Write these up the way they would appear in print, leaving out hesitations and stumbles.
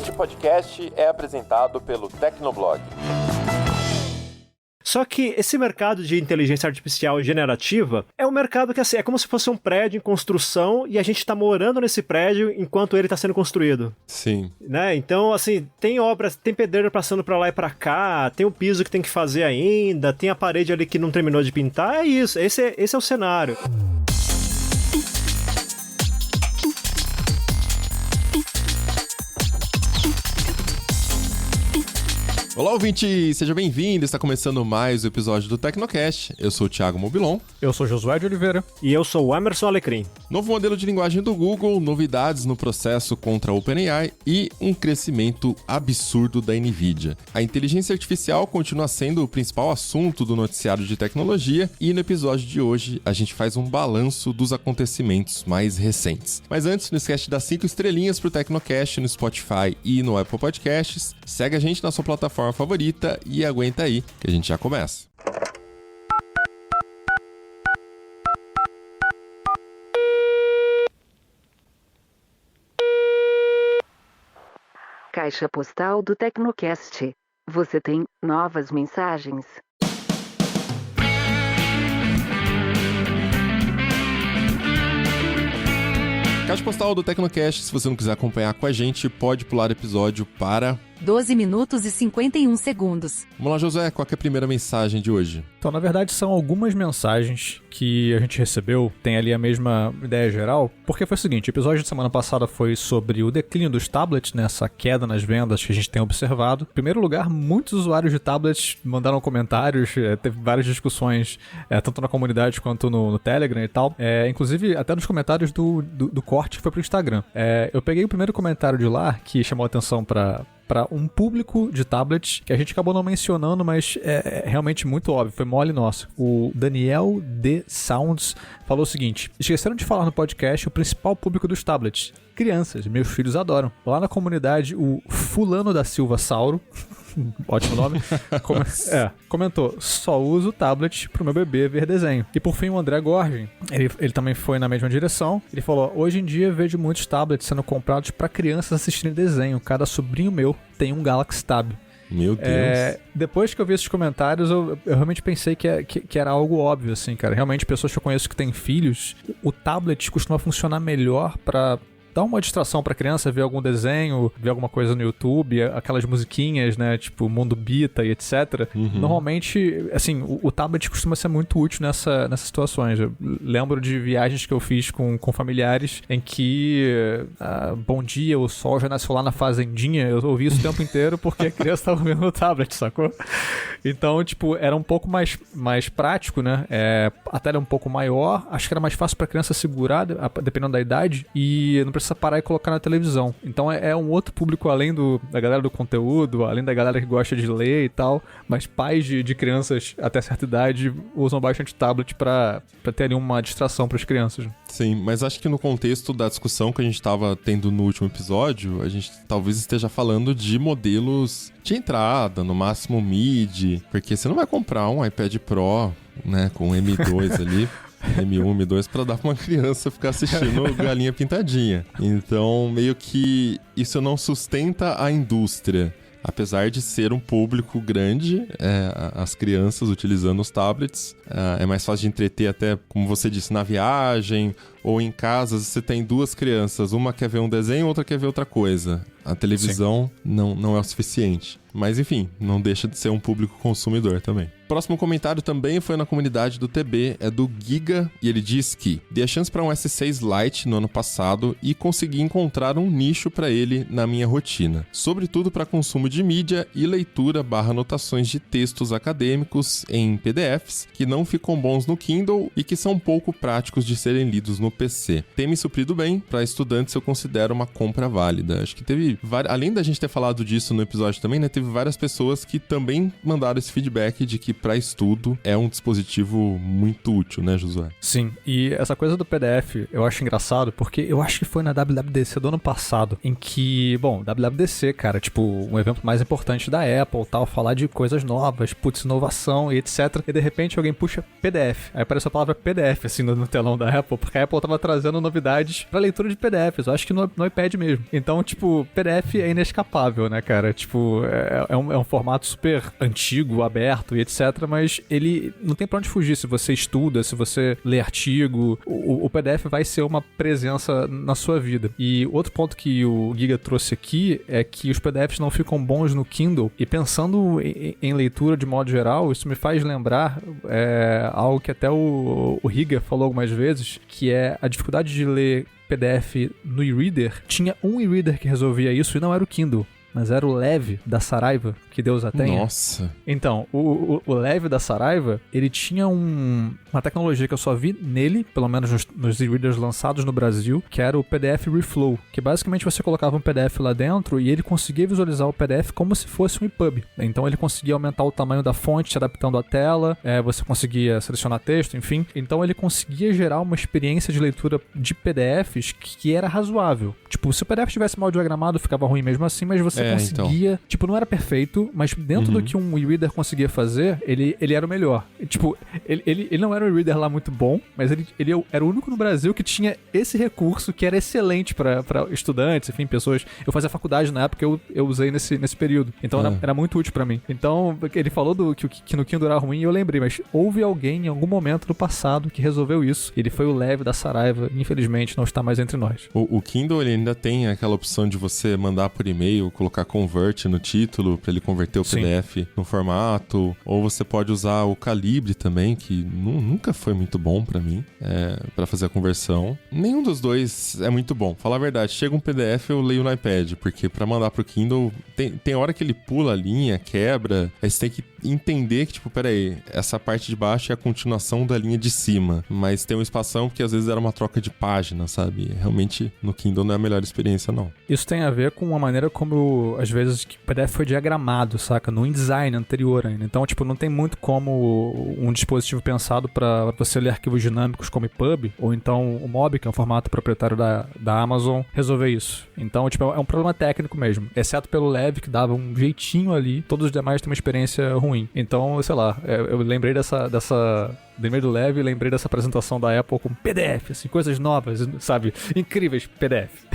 Este podcast é apresentado pelo Tecnoblog. Só que esse mercado de inteligência artificial generativa é um mercado que assim, é como se fosse um prédio em construção e a gente tá morando nesse prédio enquanto ele tá sendo construído. Sim. Né? Então, assim, tem obras, tem pedreiro passando pra lá e pra cá, tem o piso que tem que fazer ainda, tem a parede ali que não terminou de pintar, é isso, esse é o cenário. Olá, ouvinte! Seja bem-vindo! Está começando mais um episódio do Tecnocast. Eu sou o Thiago Mobilon. Eu sou Josué de Oliveira. E eu sou o Emerson Alecrim. Novo modelo de linguagem do Google, novidades no processo contra a OpenAI e um crescimento absurdo da NVIDIA. A inteligência artificial continua sendo o principal assunto do noticiário de tecnologia e no episódio de hoje a gente faz um balanço dos acontecimentos mais recentes. Mas antes, não esquece de dar 5 estrelinhas pro Tecnocast no Spotify e no Apple Podcasts. Segue a gente na sua plataforma favorita e aguenta aí que a gente já começa. Caixa postal do Tecnocast. Você tem novas mensagens? Caixa postal do Tecnocast, se você não quiser acompanhar com a gente, pode pular episódio para 12 minutos e 51 segundos. Vamos lá, Josué, qual que é a primeira mensagem de hoje? Então, na verdade, são algumas mensagens que a gente recebeu, tem ali a mesma ideia geral, porque foi o seguinte, o episódio de semana passada foi sobre o declínio dos tablets, né, essa queda nas vendas que a gente tem observado. Em primeiro lugar, muitos usuários de tablets mandaram comentários, teve várias discussões, tanto na comunidade quanto no Telegram e tal, inclusive até nos comentários do corte que foi pro Instagram. Eu peguei o primeiro comentário de lá, que chamou a atenção para um público de tablets, que a gente acabou não mencionando, mas é realmente muito óbvio, foi mole nosso. O Daniel D. Sounds falou o seguinte: esqueceram de falar no podcast o principal público dos tablets. Crianças, meus filhos adoram. Lá na comunidade, o Fulano da Silva Sauro, ótimo nome, comentou: só uso o tablet pro meu bebê ver desenho. E por fim, o André Gorgin, ele também foi na mesma direção. Ele falou: hoje em dia vejo muitos tablets sendo comprados para crianças assistirem desenho. Cada sobrinho meu tem um Galaxy Tab. Meu Deus. Depois que eu vi esses comentários, eu realmente pensei que era algo óbvio, assim, cara. Realmente, pessoas que eu conheço que têm filhos, o tablet costuma funcionar melhor para dá uma distração pra criança, ver algum desenho, ver alguma coisa no YouTube, aquelas musiquinhas, né, tipo Mundo Bita e etc. Normalmente, assim, o tablet costuma ser muito útil nessas situações. Eu lembro de viagens que eu fiz com familiares em que bom dia, o sol já nasceu lá na fazendinha, eu ouvi isso o tempo inteiro porque a criança tava vendo no tablet, sacou? Então, tipo, era um pouco mais prático, né? A tela é um pouco maior, acho que era mais fácil pra criança segurar, dependendo da idade, e não precisa parar e colocar na televisão. Então é um outro público além da galera do conteúdo, além da galera que gosta de ler e tal, mas pais de crianças até certa idade usam bastante tablet pra ter ali uma distração pras crianças. Sim, mas acho que no contexto da discussão que a gente tava tendo no último episódio, a gente talvez esteja falando de modelos de entrada, no máximo mid, porque você não vai comprar um iPad Pro, né, com M2 ali, M1, M2, pra dar pra uma criança ficar assistindo Galinha Pintadinha. Então, meio que isso não sustenta a indústria. Apesar de ser um público grande, as crianças utilizando os tablets, é mais fácil de entreter até, como você disse, na viagem ou em casa. Você tem duas crianças, uma quer ver um desenho, outra quer ver outra coisa. A televisão não é o suficiente. Mas enfim, não deixa de ser um público consumidor também. Próximo comentário também foi na comunidade do TB, é do Giga, e ele diz que dei a chance para um S6 Lite no ano passado e consegui encontrar um nicho para ele na minha rotina, sobretudo para consumo de mídia e leitura / anotações de textos acadêmicos em PDFs que não ficam bons no Kindle e que são pouco práticos de serem lidos no PC. Tem me suprido bem, para estudantes eu considero uma compra válida. Acho que teve, além da gente ter falado disso no episódio também, né, teve várias pessoas que também mandaram esse feedback de que para estudo é um dispositivo muito útil, né, Josué? Sim, e essa coisa do PDF eu acho engraçado porque eu acho que foi na WWDC do ano passado em que, bom, WWDC, cara, tipo, um evento mais importante da Apple, tal, falar de coisas novas, putz, inovação e etc. E de repente alguém puxa PDF, aí aparece a palavra PDF assim no telão da Apple, porque a Apple tava trazendo novidades pra leitura de PDFs, eu acho que no iPad mesmo. Então, tipo, PDF é inescapável, né, cara? Tipo, é um formato super antigo, aberto e etc, mas ele não tem pra onde fugir. Se você estuda, se você lê artigo, o PDF vai ser uma presença na sua vida. E outro ponto que o Giga trouxe aqui é que os PDFs não ficam bons no Kindle, e pensando em leitura de modo geral, isso me faz lembrar algo que até o Giga falou algumas vezes, que é a dificuldade de ler PDF no e-reader. Tinha um e-reader que resolvia isso e não era o Kindle, mas era o Leve da Saraiva, que Deus a tenha. Nossa. Então, o Leve da Saraiva, ele tinha uma tecnologia que eu só vi nele, pelo menos nos e-readers lançados no Brasil, que era o PDF Reflow, que basicamente você colocava um PDF lá dentro e ele conseguia visualizar o PDF como se fosse um EPUB. Então ele conseguia aumentar o tamanho da fonte, se adaptando à tela, você conseguia selecionar texto, enfim. Então ele conseguia gerar uma experiência de leitura de PDFs que era razoável. Tipo, se o PDF estivesse mal diagramado, ficava ruim mesmo assim, mas você conseguia... Então. Tipo, não era perfeito, mas dentro do que um e-reader conseguia fazer, ele era o melhor. Tipo, ele não era um e-reader lá muito bom, mas ele era o único no Brasil que tinha esse recurso que era excelente para estudantes, enfim, pessoas. Eu fazia faculdade na época, eu usei nesse período. Então era muito útil para mim. Então, ele falou que no Kindle era ruim e eu lembrei, mas houve alguém em algum momento do passado que resolveu isso. Ele foi o Leve da Saraiva, infelizmente não está mais entre nós. O Kindle, ele ainda tem aquela opção de você mandar por e-mail, colocar convert no título para ele converter o PDF no formato, ou você pode usar o Calibre também, que nunca foi muito bom para mim, para fazer a conversão. Nenhum dos dois é muito bom. Falar a verdade, chega um PDF, eu leio no iPad, porque para mandar pro Kindle, tem hora que ele pula a linha, quebra, aí você tem que entender que, tipo, peraí, essa parte de baixo é a continuação da linha de cima, mas tem um espação porque às vezes era uma troca de página, sabe? Realmente, no Kindle não é a melhor experiência, não. Isso tem a ver com a maneira como, às vezes, o PDF foi diagramado, saca? No InDesign anterior ainda. Então, tipo, não tem muito como um dispositivo pensado para você ler arquivos dinâmicos como EPUB, ou então o MOB, que é um formato proprietário da Amazon, resolver isso. Então, tipo, é um problema técnico mesmo. Exceto pelo Leve, que dava um jeitinho ali, todos os demais têm uma experiência ruim. Então, sei lá, eu lembrei lembrei do Leve e lembrei dessa apresentação da Apple com PDF, assim, coisas novas, sabe? Incríveis PDF.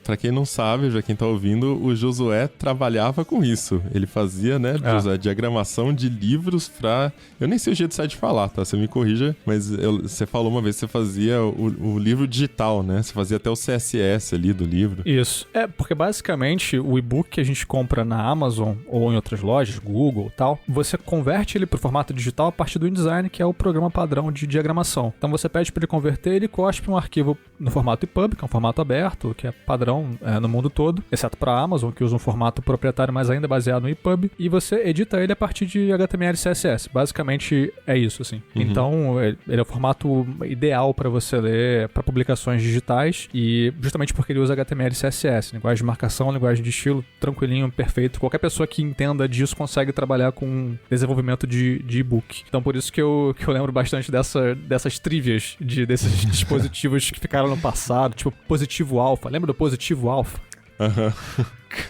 Pra quem não sabe, já quem tá ouvindo, o Josué trabalhava com isso. Ele fazia, né, Josué, diagramação de livros pra... Eu nem sei o jeito certo de falar, tá? Você me corrija, mas você falou uma vez que você fazia o livro digital, né? Você fazia até o CSS ali do livro. Isso. Porque basicamente o e-book que a gente compra na Amazon ou em outras lojas, Google e tal, você converte ele pro formato digital a partir do InDesign, que é o programa padrão de diagramação. Então você pede pra ele converter, ele cospe um arquivo no formato EPUB, que é um formato aberto, que é padrão no mundo todo, exceto para a Amazon, que usa um formato proprietário, mas ainda baseado no EPUB, e você edita ele a partir de HTML e CSS. Basicamente é isso, assim. Então, ele é o formato ideal para você ler para publicações digitais, e justamente porque ele usa HTML e CSS, linguagem de marcação, linguagem de estilo, tranquilinho, perfeito. Qualquer pessoa que entenda disso consegue trabalhar com desenvolvimento de e-book. Então, por isso que eu lembro bastante dessas trivias desses dispositivos que ficaram no passado, tipo Positivo Alpha. Lembra do Positivo Alpha?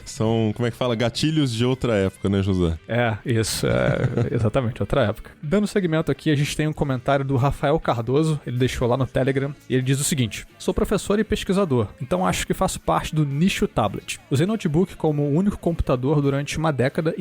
São, como é que fala? Gatilhos de outra época, né, José? Isso. Exatamente, outra época. Dando segmento aqui, a gente tem um comentário do Rafael Cardoso, ele deixou lá no Telegram, e ele diz o seguinte: sou professor e pesquisador, então acho que faço parte do nicho tablet. Usei notebook como o único computador durante 1,5 décadas,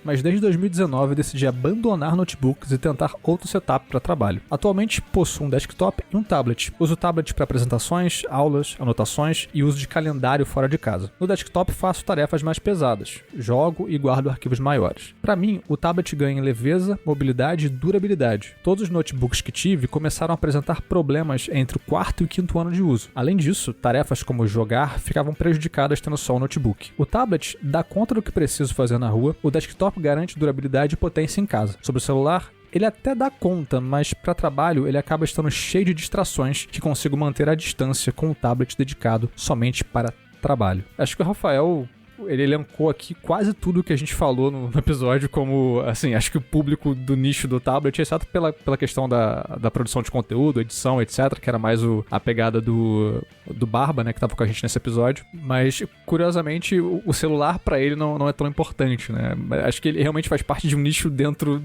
mas desde 2019 decidi abandonar notebooks e tentar outro setup para trabalho. Atualmente possuo um desktop e um tablet. Uso o tablet para apresentações, aulas, anotações e uso de calendário fora de casa. No desktop faço tarefas mais pesadas, jogo e guardo arquivos maiores. Para mim, o tablet ganha em leveza, mobilidade e durabilidade. Todos os notebooks que tive começaram a apresentar problemas entre o 4º e o 5º ano de uso. Além disso, tarefas como jogar ficavam prejudicadas tendo só o notebook. O tablet dá conta do que preciso fazer na rua, o desktop garante durabilidade e potência em casa. Sobre o celular, ele até dá conta, mas para trabalho ele acaba estando cheio de distrações que consigo manter à distância com o tablet dedicado somente para trabalho. Acho que o Rafael ele elencou aqui quase tudo que a gente falou no episódio, como, assim, acho que o público do nicho do tablet, exceto pela questão da produção de conteúdo, edição, etc., que era mais a pegada do Barba, né, que tava com a gente nesse episódio, mas, curiosamente, o celular pra ele não é tão importante, né, acho que ele realmente faz parte de um nicho dentro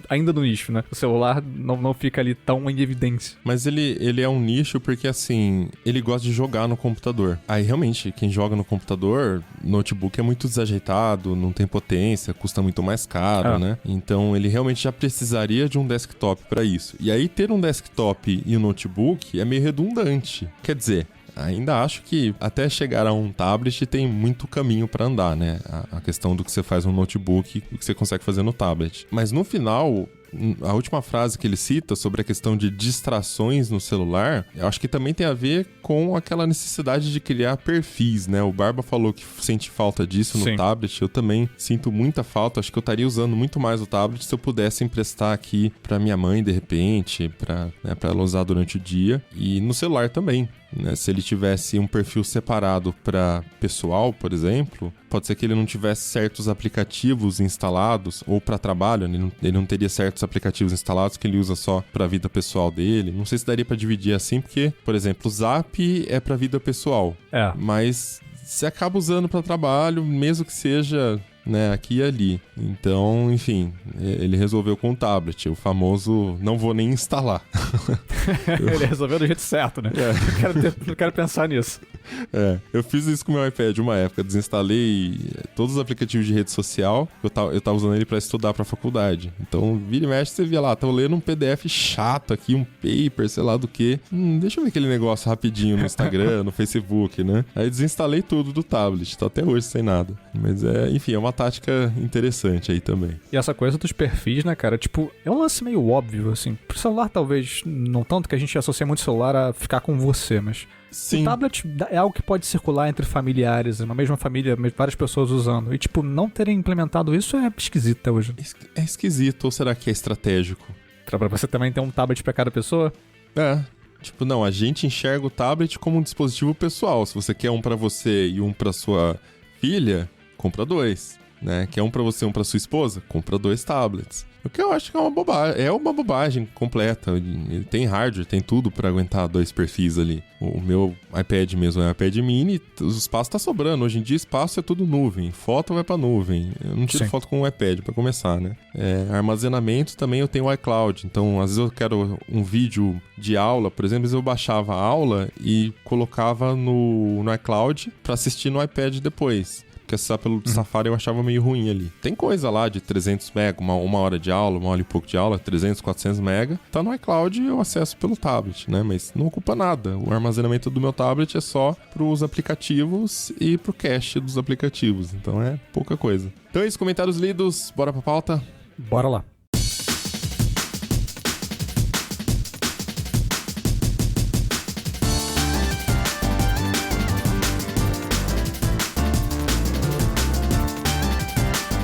ainda do nicho, né, o celular não fica ali tão em evidência. Mas ele é um nicho porque, assim, ele gosta de jogar no computador. Aí, realmente, quem joga no computador, notebook é muito desajeitado, não tem potência, custa muito mais caro, né? Então, ele realmente já precisaria de um desktop pra isso. E aí, ter um desktop e um notebook é meio redundante. Quer dizer, ainda acho que até chegar a um tablet tem muito caminho pra andar, né? A questão do que você faz no notebook e o que você consegue fazer no tablet. Mas no final, a última frase que ele cita sobre a questão de distrações no celular, eu acho que também tem a ver com aquela necessidade de criar perfis, né? O Barba falou que sente falta disso no tablet, eu também sinto muita falta, acho que eu estaria usando muito mais o tablet se eu pudesse emprestar aqui pra minha mãe, de repente, pra ela usar durante o dia, e no celular também. Né? Se ele tivesse um perfil separado para pessoal, por exemplo, pode ser que ele não tivesse certos aplicativos instalados, ou para trabalho, ele não teria certos aplicativos instalados que ele usa só para a vida pessoal dele. Não sei se daria para dividir assim, porque, por exemplo, o Zap é para vida pessoal, mas você acaba usando para trabalho, mesmo que seja, né, aqui e ali. Então, enfim, ele resolveu com o tablet, o famoso não vou nem instalar. Ele resolveu do jeito certo, né? Não quero pensar nisso. Eu fiz isso com o meu iPad uma época, desinstalei todos os aplicativos de rede social, eu tava usando ele pra estudar pra faculdade. Então, vira e mexe, você via lá, tô lendo um PDF chato aqui, um paper, sei lá do que. Deixa eu ver aquele negócio rapidinho no Instagram, no Facebook, né? Aí desinstalei tudo do tablet, tô até hoje sem nada. Mas enfim, é uma tática interessante aí também. E essa coisa dos perfis, né, cara? Tipo, é um lance meio óbvio, assim. Pro celular, talvez, não tanto que a gente associa muito o celular a ficar com você, mas... Sim. O tablet é algo que pode circular entre familiares, uma mesma família, várias pessoas usando. E, tipo, não terem implementado isso é esquisito até hoje. É esquisito, ou será que é estratégico? Pra você também ter um tablet pra cada pessoa? Tipo, não, a gente enxerga o tablet como um dispositivo pessoal. Se você quer um pra você e um pra sua filha, compra 2, né? Quer um pra você e um pra sua esposa? Compra 2 tablets. O que eu acho que é uma bobagem completa. Ele tem hardware, tem tudo pra aguentar 2 perfis ali. O meu iPad mesmo é um iPad mini, o espaço tá sobrando. Hoje em dia, espaço é tudo nuvem. Foto vai pra nuvem. Eu não tiro foto com o iPad pra começar, né? Armazenamento também eu tenho o iCloud. Então, às vezes eu quero um vídeo de aula, por exemplo, eu baixava a aula e colocava no iCloud pra assistir no iPad depois. Porque acessar pelo Safari eu achava meio ruim ali. Tem coisa lá de 300 MB, uma hora de aula, uma hora e pouco de aula, 300, 400 MB. Tá no iCloud e eu acesso pelo tablet, né? Mas não ocupa nada. O armazenamento do meu tablet é só pros aplicativos e pro cache dos aplicativos. Então é pouca coisa. Então é isso, comentários lidos. Bora pra pauta? Bora lá.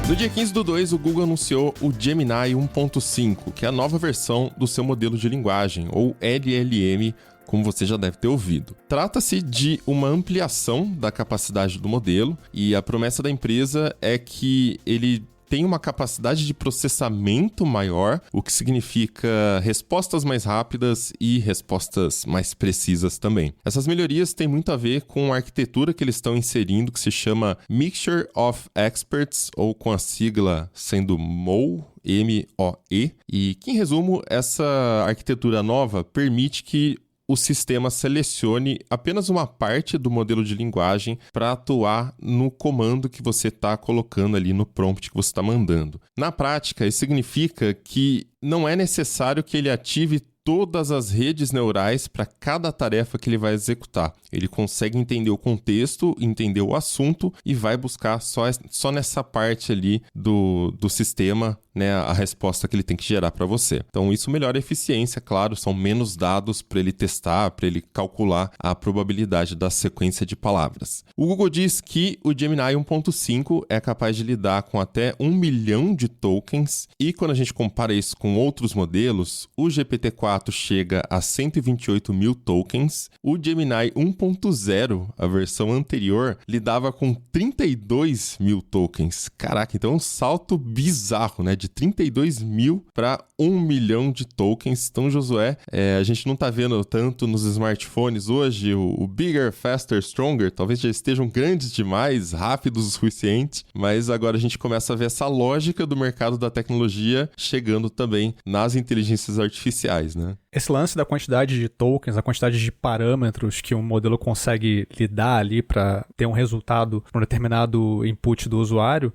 No dia 15/2, o Google anunciou o Gemini 1.5, que é a nova versão do seu modelo de linguagem, ou LLM, como você já deve ter ouvido. Trata-se de uma ampliação da capacidade do modelo, e a promessa da empresa é que ele tem uma capacidade de processamento maior, o que significa respostas mais rápidas e respostas mais precisas também. Essas melhorias têm muito a ver com a arquitetura que eles estão inserindo, que se chama Mixture of Experts, ou com a sigla sendo MOE, M-O-E, e que, em resumo, essa arquitetura nova permite que o sistema selecione apenas uma parte do modelo de linguagem para atuar no comando que você está colocando ali no prompt que você está mandando. Na prática, isso significa que não é necessário que ele ative todas as redes neurais para cada tarefa que ele vai executar. Ele consegue entender o contexto, entender o assunto e vai buscar só nessa parte ali do sistema né, a resposta que ele tem que gerar para você. Então isso melhora a eficiência, claro, são menos dados para ele testar, para ele calcular a probabilidade da sequência de palavras. O Google diz que o Gemini 1.5 é capaz de lidar com até 1 milhão de tokens, e quando a gente compara isso com outros modelos, o GPT-4 chega a 128 mil tokens, o Gemini 1.0, a versão anterior, lidava com 32 mil tokens. Caraca, então é um salto bizarro, né? De 32 mil para 1 milhão de tokens. Então, Josué, a gente não tá vendo tanto nos smartphones hoje o bigger, faster, stronger. Talvez já estejam grandes demais, rápidos o suficiente, mas agora a gente começa a ver essa lógica do mercado da tecnologia chegando também nas inteligências artificiais, né? Esse lance da quantidade de tokens, a quantidade de parâmetros que um modelo consegue lidar ali para ter um resultado para um determinado input do usuário,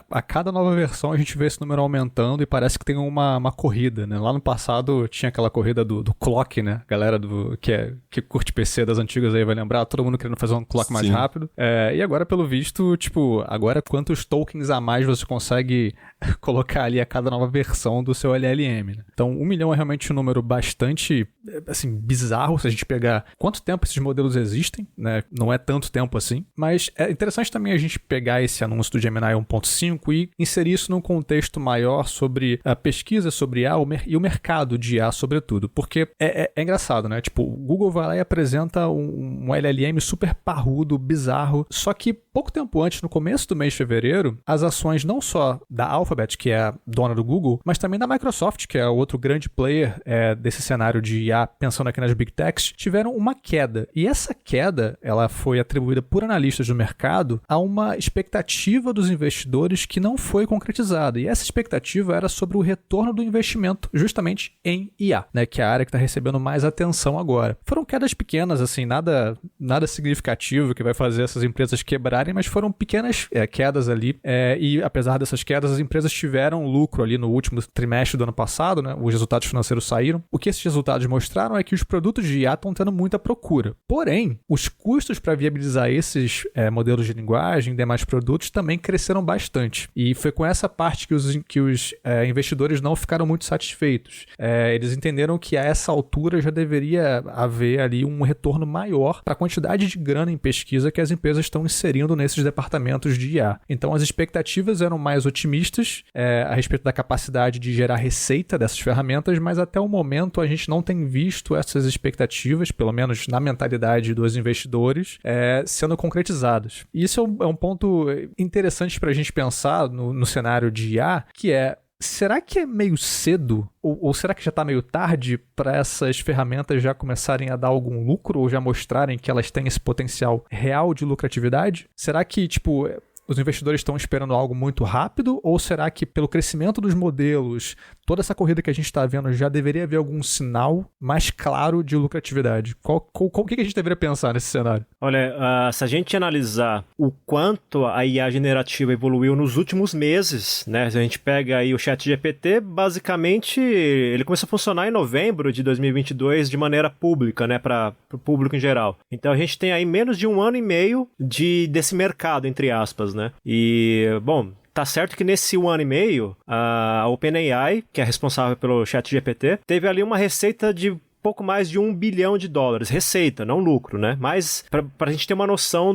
a cada nova versão a gente vê esse número aumentando e parece que tem uma corrida, né? Lá no passado tinha aquela corrida do clock, né? A galera que curte PC das antigas aí vai lembrar, todo mundo querendo fazer um clock mais rápido. E agora, pelo visto, agora quantos tokens a mais você consegue colocar ali a cada nova versão do seu LLM, né? Então, 1 milhão é realmente um número bastante, assim, bizarro se a gente pegar quanto tempo esses modelos existem, né? Não é tanto tempo assim, mas é interessante também a gente pegar esse anúncio do Gemini 1.5 e inserir isso num contexto maior sobre a pesquisa sobre IA e o mercado de IA, sobretudo, porque é engraçado, né? Tipo, o Google vai lá e apresenta um LLM super parrudo, bizarro, só que pouco tempo antes, no começo do mês de fevereiro, as ações não só da Alphabet, que é a dona do Google, mas também da Microsoft, que é outro grande player desse cenário de IA, pensando aqui nas Big Techs, tiveram uma queda. E essa queda, ela foi atribuída por analistas do mercado a uma expectativa dos investidores que não foi concretizada. E essa expectativa era sobre o retorno do investimento justamente em IA, né, que é a área que está recebendo mais atenção agora. Foram quedas pequenas, assim, nada significativo que vai fazer essas empresas quebrarem, mas foram pequenas quedas ali. E apesar dessas quedas, as empresas tiveram lucro ali no último trimestre do ano passado, né? Os resultados financeiros saíram. O que esses resultados mostraram é que os produtos de IA estão tendo muita procura. Porém, os custos para viabilizar esses modelos de linguagem e demais produtos também cresceram bastante. E foi com essa parte que os investidores não ficaram muito satisfeitos. Eles entenderam que a essa altura já deveria haver ali um retorno maior para a quantidade de grana em pesquisa que as empresas estão inserindo nesses departamentos de IA. Então, as expectativas eram mais otimistas a respeito da capacidade de gerar receita dessas ferramentas, mas até o momento a gente não tem visto essas expectativas, pelo menos na mentalidade dos investidores, sendo concretizadas. E isso é um ponto interessante para a gente pensar no cenário de IA, que será que é meio cedo ou será que já está meio tarde para essas ferramentas já começarem a dar algum lucro ou já mostrarem que elas têm esse potencial real de lucratividade? Será que, os investidores estão esperando algo muito rápido ou será que pelo crescimento dos modelos, toda essa corrida que a gente está vendo, já deveria haver algum sinal mais claro de lucratividade? O que a gente deveria pensar nesse cenário? Olha, se a gente analisar o quanto a IA generativa evoluiu nos últimos meses, né? Se a gente pega aí o ChatGPT, basicamente ele começou a funcionar em novembro de 2022 de maneira pública, né? Para o público em geral. Então a gente tem aí menos de 1 ano e meio desse mercado, entre aspas, né? E, bom, tá certo que nesse 1 ano e meio, a OpenAI, que é responsável pelo ChatGPT, teve ali uma receita de pouco mais de $1 bilhão. Receita, não lucro, né? Mas pra gente ter uma noção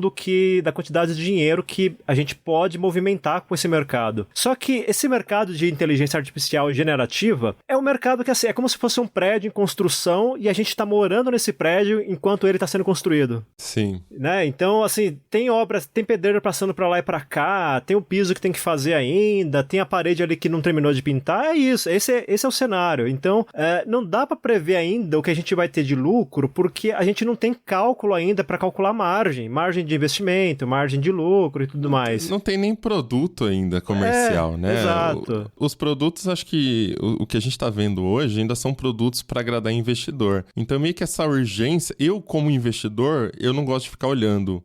da quantidade de dinheiro que a gente pode movimentar com esse mercado. Só que esse mercado de inteligência artificial generativa é um mercado que, assim, é como se fosse um prédio em construção e a gente tá morando nesse prédio enquanto ele tá sendo construído. Sim. Né? Então, assim, tem obras, tem pedreiro passando pra lá e pra cá, tem o piso que tem que fazer ainda, tem a parede ali que não terminou de pintar, é isso. Esse é o cenário. Então, não dá pra prever ainda o que a gente vai ter de lucro, porque a gente não tem cálculo ainda para calcular margem de investimento, margem de lucro e tudo mais. Não tem nem produto ainda comercial, né? Exato. Os produtos, acho que o que a gente está vendo hoje ainda são produtos para agradar investidor. Então, meio que essa urgência, eu como investidor, eu não gosto de ficar olhando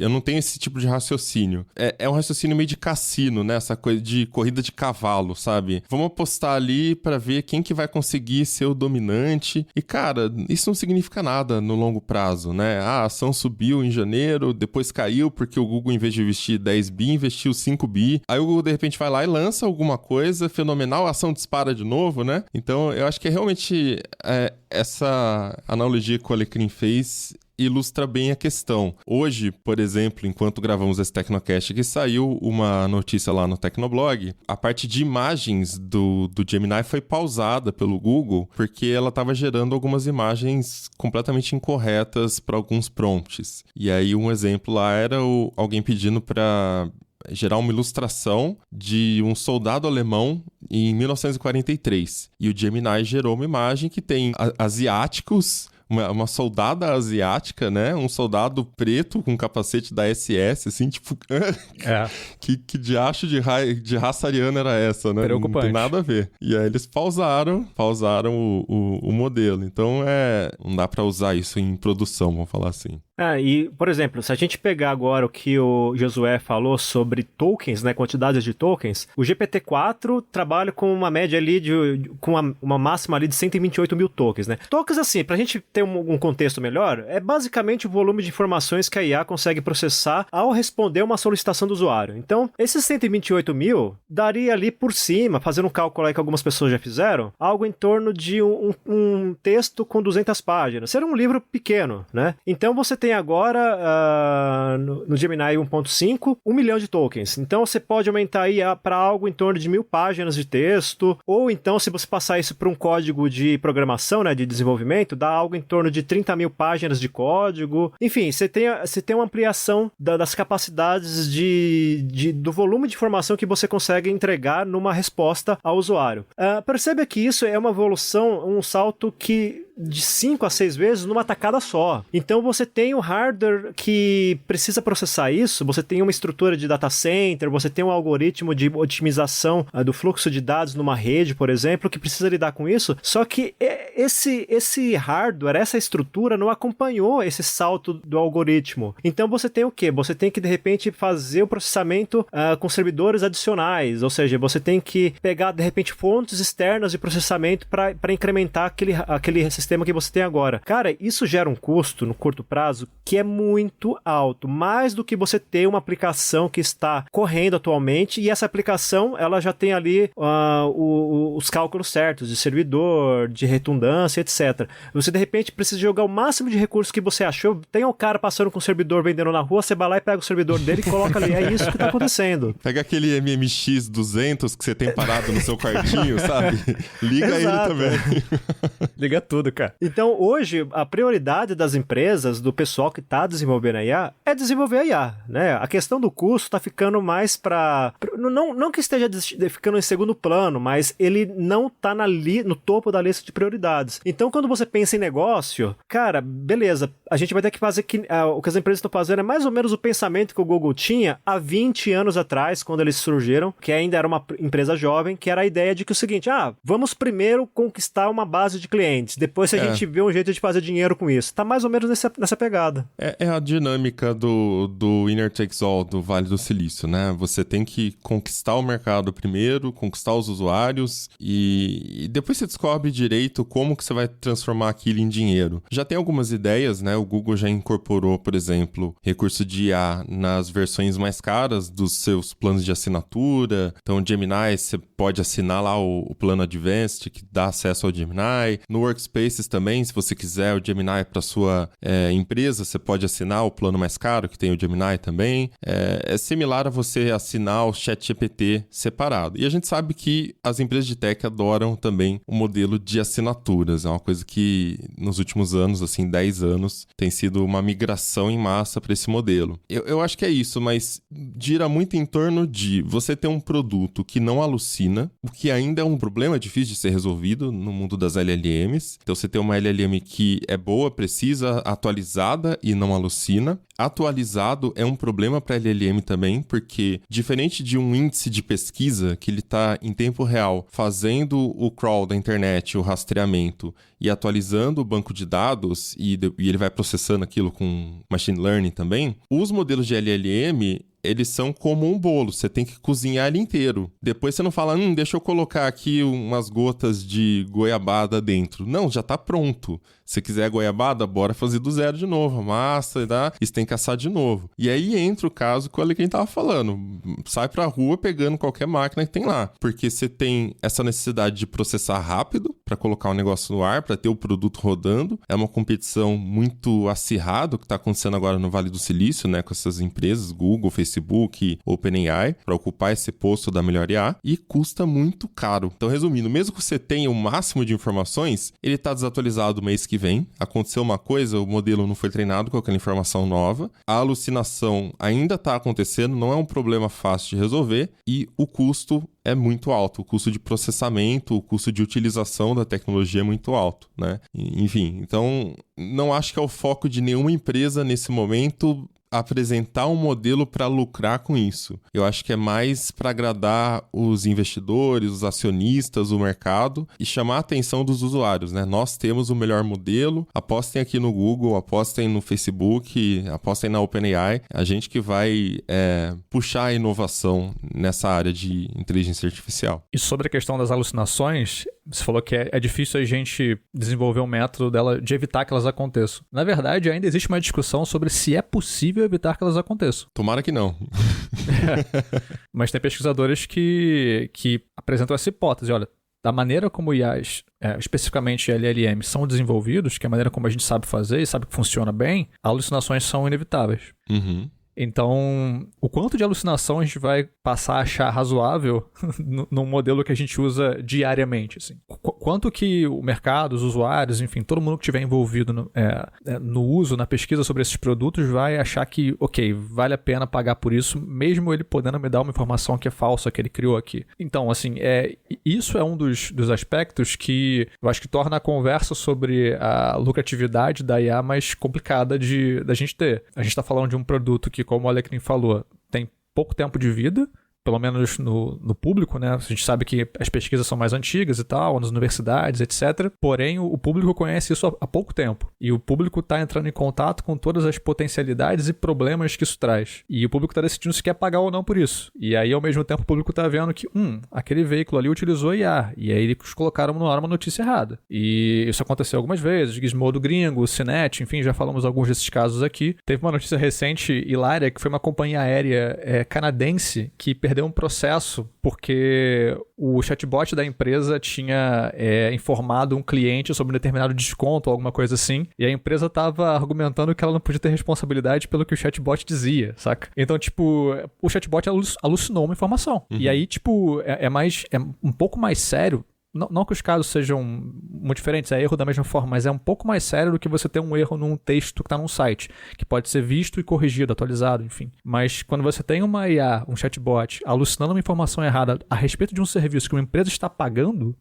eu não tenho esse tipo de raciocínio. É um raciocínio meio de cassino, né? Essa coisa de corrida de cavalo, sabe? Vamos apostar ali para ver quem que vai conseguir ser o dominante gigante. E, cara, isso não significa nada no longo prazo, né? A ação subiu em janeiro, depois caiu porque o Google, em vez de investir 10 bi, investiu 5 bi. Aí o Google, de repente, vai lá e lança alguma coisa fenomenal, a ação dispara de novo, né? Então, eu acho que realmente essa analogia que o Alecrim fez ilustra bem a questão. Hoje, por exemplo, enquanto gravamos esse Tecnocast aqui, saiu uma notícia lá no Tecnoblog. A parte de imagens do Gemini foi pausada pelo Google porque ela estava gerando algumas imagens completamente incorretas para alguns prompts. E aí um exemplo lá era alguém pedindo para gerar uma ilustração de um soldado alemão em 1943. E o Gemini gerou uma imagem que tem asiáticos, uma soldada asiática, né? Um soldado preto com capacete da SS, assim, tipo... que diacho de raça ariana era essa, né? Preocupante. Não tem nada a ver. E aí eles pausaram o modelo. Então, não dá pra usar isso em produção, vamos falar assim. E, por exemplo, se a gente pegar agora o que o Josué falou sobre tokens, né, quantidades de tokens, o GPT-4 trabalha com uma média ali com uma máxima ali de 128 mil tokens, né? Tokens, assim, pra gente ter um contexto melhor, é basicamente o volume de informações que a IA consegue processar ao responder uma solicitação do usuário. Então, esses 128 mil daria ali por cima, fazendo um cálculo aí que algumas pessoas já fizeram, algo em torno de um texto com 200 páginas. Seria um livro pequeno, né? Então, você tem agora, no Gemini 1.5, 1 milhão de tokens. Então, você pode aumentar aí para algo em torno de 1000 páginas de texto, ou então, se você passar isso para um código de programação, né, de desenvolvimento, dá algo em torno de 30 mil páginas de código. Enfim, você tem uma ampliação das capacidades do volume de informação que você consegue entregar numa resposta ao usuário. Perceba que isso é uma evolução, um salto de 5 a 6 vezes numa tacada só. Então você tem o hardware que precisa processar isso, você tem uma estrutura de data center, você tem um algoritmo de otimização do fluxo de dados numa rede, por exemplo, que precisa lidar com isso, só que esse hardware, essa estrutura não acompanhou esse salto do algoritmo. Então você tem o quê? Você tem que, de repente, fazer o processamento com servidores adicionais, ou seja, você tem que pegar, de repente, fontes externas de processamento para incrementar aquele sistema que você tem agora. Cara, isso gera um custo no curto prazo que é muito alto, mais do que você ter uma aplicação que está correndo atualmente, e essa aplicação, ela já tem ali os cálculos certos de servidor, de redundância, etc. Você, de repente, precisa jogar o máximo de recursos que você achou. Tem um cara passando com o servidor vendendo na rua, você vai lá e pega o servidor dele e coloca ali. É isso que está acontecendo. Pega aquele MMX 200 que você tem parado no seu quartinho, sabe? Liga ele também. Liga tudo, cara. Então, hoje, a prioridade das empresas, do pessoal que está desenvolvendo a IA, é desenvolver a IA, né? A questão do custo está ficando mais para... Não que esteja ficando em segundo plano, mas ele não está no topo da lista de prioridades. Então, quando você pensa em negócio, cara, beleza, a gente vai ter que fazer o que as empresas estão fazendo é mais ou menos o pensamento que o Google tinha há 20 anos atrás, quando eles surgiram, que ainda era uma empresa jovem, que era a ideia de que o seguinte, vamos primeiro conquistar uma base de clientes, depois a gente vê um jeito de fazer dinheiro com isso. Tá mais ou menos nessa pegada. É a dinâmica do winner takes all, do Vale do Silício, né? Você tem que conquistar o mercado primeiro, conquistar os usuários e depois você descobre direito como que você vai transformar aquilo em dinheiro. Já tem algumas ideias, né? O Google já incorporou, por exemplo, recurso de IA nas versões mais caras dos seus planos de assinatura. Então, o Gemini, você pode assinar lá o plano Advanced, que dá acesso ao Gemini. No Workspaces também, se você quiser o Gemini para sua empresa, você pode assinar o plano mais caro, que tem o Gemini também. É similar a você assinar o ChatGPT separado. E a gente sabe que as empresas de tech adoram também o modelo de assinaturas. É uma coisa que nos últimos anos, assim, 10 anos, tem sido uma migração em massa para esse modelo. Eu acho que é isso, mas gira muito em torno de você ter um produto que não alucina, o que ainda é um problema difícil de ser resolvido no mundo das LLMs. Então você tem uma LLM que é boa, precisa, atualizada e não alucina. Atualizado é um problema para LLM também, porque diferente de um índice de pesquisa que ele está em tempo real fazendo o crawl da internet, o rastreamento e atualizando o banco de dados e ele vai processando aquilo com machine learning também, os modelos de LLM eles são como um bolo, você tem que cozinhar ele inteiro. Depois você não fala, deixa eu colocar aqui umas gotas de goiabada dentro. Não, já tá pronto. Se quiser goiabada, bora fazer do zero de novo. Massa, isso tem que assar de novo. E aí entra o caso que a gente tava falando. Sai pra rua pegando qualquer máquina que tem lá. Porque você tem essa necessidade de processar rápido para colocar o negócio no ar, para ter o produto rodando. É uma competição muito acirrada que tá acontecendo agora no Vale do Silício, né? Com essas empresas, Google, Facebook, OpenAI, para ocupar esse posto da melhor IA. E custa muito caro. Então, resumindo, mesmo que você tenha o máximo de informações, ele tá desatualizado o mês que vem. Aconteceu uma coisa, o modelo não foi treinado com aquela informação nova. A alucinação ainda está acontecendo, não é um problema fácil de resolver e o custo é muito alto. O custo de processamento, o custo de utilização da tecnologia é muito alto, né? Enfim, então não acho que é o foco de nenhuma empresa nesse momento apresentar um modelo para lucrar com isso. Eu acho que é mais para agradar os investidores, os acionistas, o mercado e chamar a atenção dos usuários, né? Nós temos o melhor modelo, apostem aqui no Google, apostem no Facebook, apostem na OpenAI, a gente que vai puxar a inovação nessa área de inteligência artificial. E sobre a questão das alucinações, você falou que é difícil a gente desenvolver um método de evitar que elas aconteçam. Na verdade, ainda existe uma discussão sobre se é possível evitar que elas aconteçam. Tomara que não. Mas tem pesquisadores que apresentam essa hipótese. Olha, da maneira como IAs, especificamente LLM, são desenvolvidos, que é a maneira como a gente sabe fazer e sabe que funciona bem, alucinações são inevitáveis. Uhum. Então, o quanto de alucinação a gente vai passar a achar razoável num modelo que a gente usa diariamente, assim? Quanto que o mercado, os usuários, enfim, todo mundo que estiver envolvido no uso, na pesquisa sobre esses produtos vai achar que, ok, vale a pena pagar por isso, mesmo ele podendo me dar uma informação que é falsa, que ele criou aqui. Então, assim, isso é um dos aspectos que eu acho que torna a conversa sobre a lucratividade da IA mais complicada da gente ter. A gente está falando de um produto que, como o Alecrim falou, tem pouco tempo de vida, pelo menos no público, né? A gente sabe que as pesquisas são mais antigas e tal, nas universidades, etc. Porém, o público conhece isso há pouco tempo. E o público está entrando em contato com todas as potencialidades e problemas que isso traz. E o público está decidindo se quer pagar ou não por isso. E aí, ao mesmo tempo, o público está vendo que, aquele veículo ali utilizou IA. E aí eles colocaram no ar uma notícia errada. E isso aconteceu algumas vezes. Gizmodo Gringo, Cinet, enfim, já falamos alguns desses casos aqui. Teve uma notícia recente, hilária, que foi uma companhia aérea canadense que perdeu um processo porque o chatbot da empresa tinha informado um cliente sobre um determinado desconto ou alguma coisa assim, e a empresa estava argumentando que ela não podia ter responsabilidade pelo que o chatbot dizia, saca? Então, tipo, o chatbot alucinou uma informação. Uhum. E aí, tipo, é um pouco mais sério. Não que os casos sejam muito diferentes, é erro da mesma forma, mas é um pouco mais sério do que você ter um erro num texto que está num site, que pode ser visto e corrigido, atualizado, enfim. Mas quando você tem uma IA, um chatbot, alucinando uma informação errada a respeito de um serviço que uma empresa está pagando,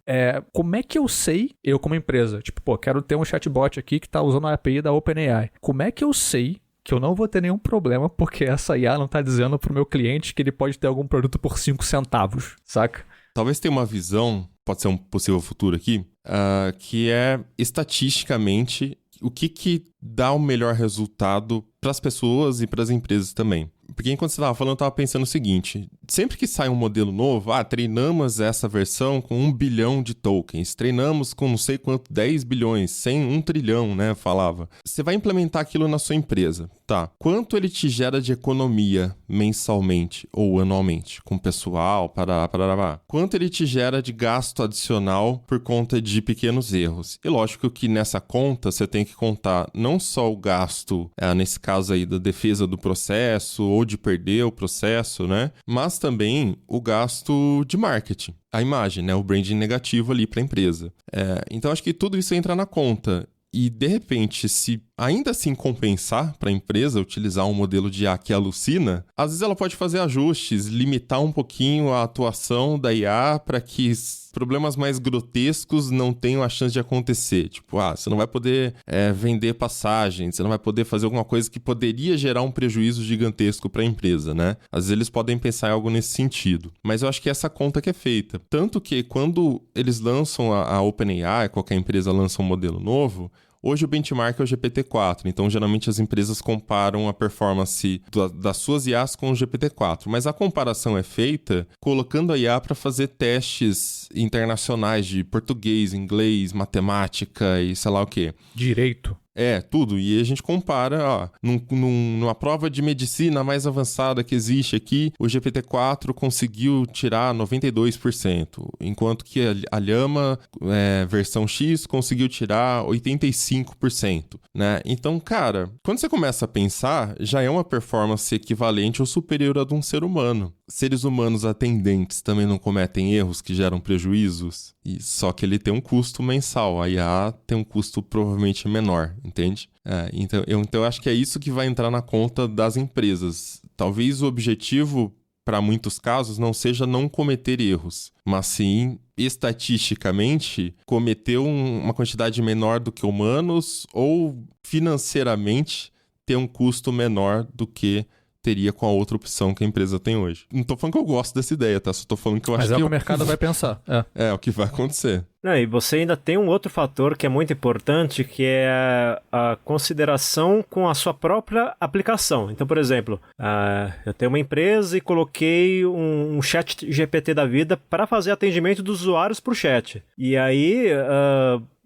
como é que eu sei, eu como empresa, tipo, quero ter um chatbot aqui que está usando a API da OpenAI, como é que eu sei que eu não vou ter nenhum problema porque essa IA não está dizendo pro meu cliente que ele pode ter algum produto por 5 centavos, saca? Talvez tenha uma visão, pode ser um possível futuro aqui, que é estatisticamente o que dá o melhor resultado para as pessoas e para as empresas também. Porque enquanto você estava falando, eu estava pensando o seguinte, sempre que sai um modelo novo, treinamos essa versão com 1 bilhão de tokens, treinamos com não sei quanto, 10 bilhões, 100, 1 trilhão, né, falava. Você vai implementar aquilo na sua empresa, tá? Quanto ele te gera de economia mensalmente ou anualmente, com pessoal, parará? Quanto ele te gera de gasto adicional por conta de pequenos erros? E lógico que nessa conta você tem que contar não só o gasto, nesse caso aí da defesa do processo ou de perder o processo, né? Mas também o gasto de marketing, a imagem, né? O branding negativo ali para a empresa. Então acho que tudo isso entra na conta. E, de repente, se ainda assim compensar para a empresa utilizar um modelo de IA que alucina, às vezes ela pode fazer ajustes, limitar um pouquinho a atuação da IA para que problemas mais grotescos não tenham a chance de acontecer. Tipo, você não vai poder vender passagem, você não vai poder fazer alguma coisa que poderia gerar um prejuízo gigantesco para a empresa, né? Às vezes eles podem pensar em algo nesse sentido. Mas eu acho que é essa conta que é feita. Tanto que quando eles lançam a OpenAI, qualquer empresa lança um modelo novo, Hoje o benchmark é o GPT-4, então geralmente as empresas comparam a performance das suas IAs com o GPT-4, mas a comparação é feita colocando a IA para fazer testes internacionais de português, inglês, matemática e sei lá o quê. Direito. Tudo. E a gente compara, numa prova de medicina mais avançada que existe aqui, o GPT-4 conseguiu tirar 92%, enquanto que a Llama, versão X, conseguiu tirar 85%, né? Então, cara, quando você começa a pensar, já é uma performance equivalente ou superior à de um ser humano. Seres humanos atendentes também não cometem erros que geram prejuízos, só que ele tem um custo mensal, a IA tem um custo provavelmente menor, entende? Então eu acho que é isso que vai entrar na conta das empresas. Talvez o objetivo, para muitos casos, não seja não cometer erros, mas sim, estatisticamente, cometer uma quantidade menor do que humanos ou financeiramente ter um custo menor do que teria com a outra opção que a empresa tem hoje. Não tô falando que eu gosto dessa ideia, tá? Só tô falando que eu acho que... Mas é o que o mercado vai pensar. É o que vai acontecer. Não, e você ainda tem um outro fator que é muito importante, que é a consideração com a sua própria aplicação. Então, por exemplo, eu tenho uma empresa e coloquei um chat GPT da vida para fazer atendimento dos usuários por chat. E aí...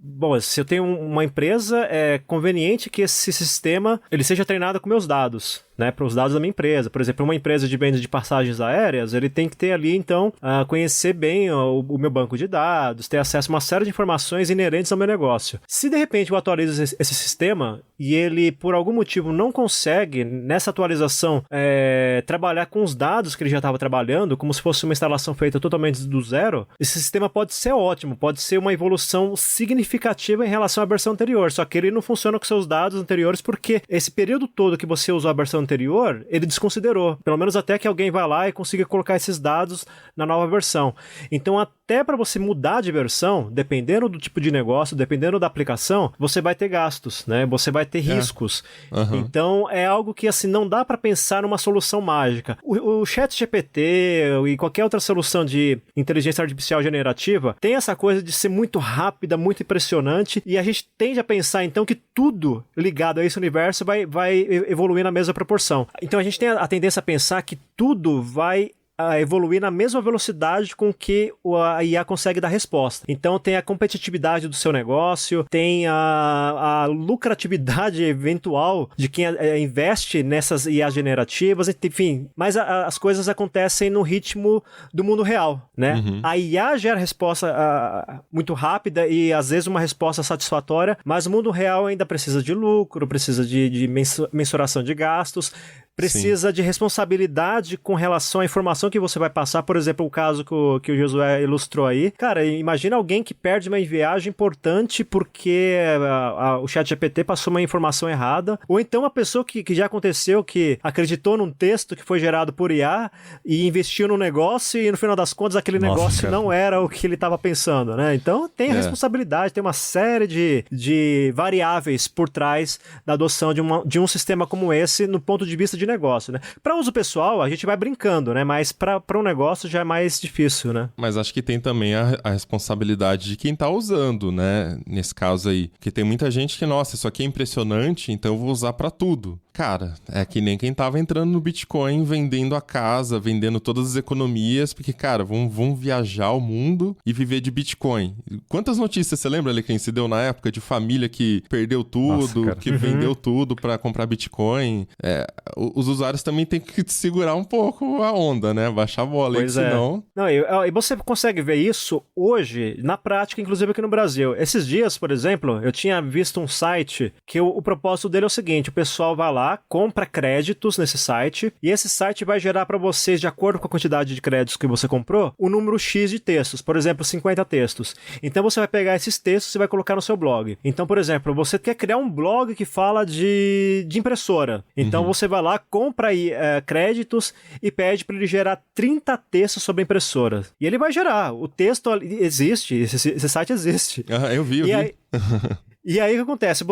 Bom, se eu tenho uma empresa, é conveniente que esse sistema ele seja treinado com meus dados, né, para os dados da minha empresa. Por exemplo, uma empresa de vendas de passagens aéreas, ele tem que ter ali, então, conhecer bem o meu banco de dados, ter acesso a uma série de informações inerentes ao meu negócio. Se, de repente, eu atualizo esse sistema e ele, por algum motivo, não consegue, nessa atualização, trabalhar com os dados que ele já estava trabalhando, como se fosse uma instalação feita totalmente do zero, esse sistema pode ser ótimo, pode ser uma evolução significativa em relação à versão anterior, só que ele não funciona com seus dados anteriores porque esse período todo que você usou a versão anterior, ele desconsiderou, pelo menos até que alguém vá lá e consiga colocar esses dados na nova versão. Então, até para você mudar de versão, dependendo do tipo de negócio, dependendo da aplicação, você vai ter gastos, né? Você vai ter riscos. Uhum. Então, é algo que, assim, não dá para pensar numa solução mágica. O ChatGPT e qualquer outra solução de inteligência artificial generativa tem essa coisa de ser muito rápida, muito impressionante, e a gente tende a pensar, então, que tudo ligado a esse universo vai evoluir na mesma proporção. Então, a gente tem a tendência a pensar que tudo vai evoluir na mesma velocidade com que a IA consegue dar resposta. Então tem a competitividade do seu negócio, tem a lucratividade eventual de quem investe nessas IA generativas, enfim, mas as coisas acontecem no ritmo do mundo real, né? Uhum. A IA gera resposta muito rápida e às vezes uma resposta satisfatória, mas o mundo real ainda precisa de lucro, precisa de mensuração de gastos, precisa de responsabilidade com relação à informação que você vai passar. Por exemplo, o caso que o Josué ilustrou aí. Cara, imagina alguém que perde uma viagem importante porque o ChatGPT passou uma informação errada. Ou então uma pessoa que já aconteceu, que acreditou num texto que foi gerado por IA e investiu no negócio e no final das contas aquele negócio não era o que ele estava pensando, né? Então tem a responsabilidade, tem uma série de variáveis por trás da adoção de um sistema como esse no ponto de vista de negócio, né? Para uso pessoal, a gente vai brincando, né? Mas para um negócio já é mais difícil, né? Mas acho que tem também a responsabilidade de quem tá usando, né? Nesse caso aí. Porque tem muita gente que, nossa, isso aqui é impressionante, então eu vou usar para tudo. Cara, é que nem quem tava entrando no Bitcoin, vendendo a casa, vendendo todas as economias, porque, cara, vão viajar o mundo e viver de Bitcoin. Quantas notícias você lembra, quem se deu na época de família que perdeu tudo, que vendeu tudo para comprar Bitcoin? Os usuários também têm que segurar um pouco a onda, né? Baixar a bola, pois senão... Não, e você consegue ver isso hoje, na prática, inclusive aqui no Brasil. Esses dias, por exemplo, eu tinha visto um site que o propósito dele é o seguinte: o pessoal vai lá, compra créditos nesse site, e esse site vai gerar para vocês, de acordo com a quantidade de créditos que você comprou, o número X de textos, por exemplo, 50 textos. Então você vai pegar esses textos e vai colocar no seu blog. Então, por exemplo, você quer criar um blog que fala de impressora. Então você vai lá, compra aí créditos e pede para ele gerar 30 textos sobre a impressora. E ele vai gerar. O texto existe, esse site existe. Eu vi. Aí, E aí o que acontece?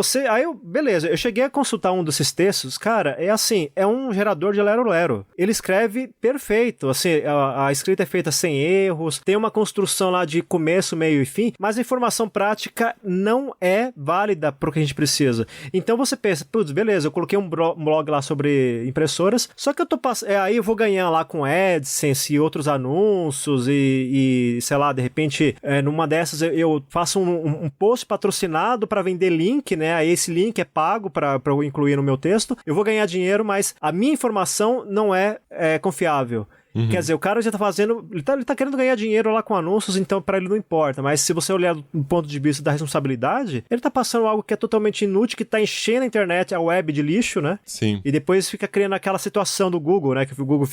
Beleza, eu cheguei a consultar um desses textos, cara, é assim, é um gerador de lero-lero. Ele escreve perfeito, assim, a escrita é feita sem erros, tem uma construção lá de começo, meio e fim, mas a informação prática não é válida para o que a gente precisa. Então você pensa, putz, beleza, eu coloquei um blog lá sobre impressoras, só que eu tô aí eu vou ganhar lá com AdSense e outros anúncios e sei lá, de repente, numa dessas eu faço um post patrocinado para vender link, né? Aí esse link é pago para eu incluir no meu texto. Eu vou ganhar dinheiro, mas a minha informação não é confiável. Uhum. Quer dizer, o cara já tá fazendo... Ele tá querendo ganhar dinheiro lá com anúncios, então pra ele não importa. Mas se você olhar do ponto de vista da responsabilidade, ele tá passando algo que é totalmente inútil, que tá enchendo a internet, a web de lixo, né? Sim. E depois fica criando aquela situação do Google, né? Que o Google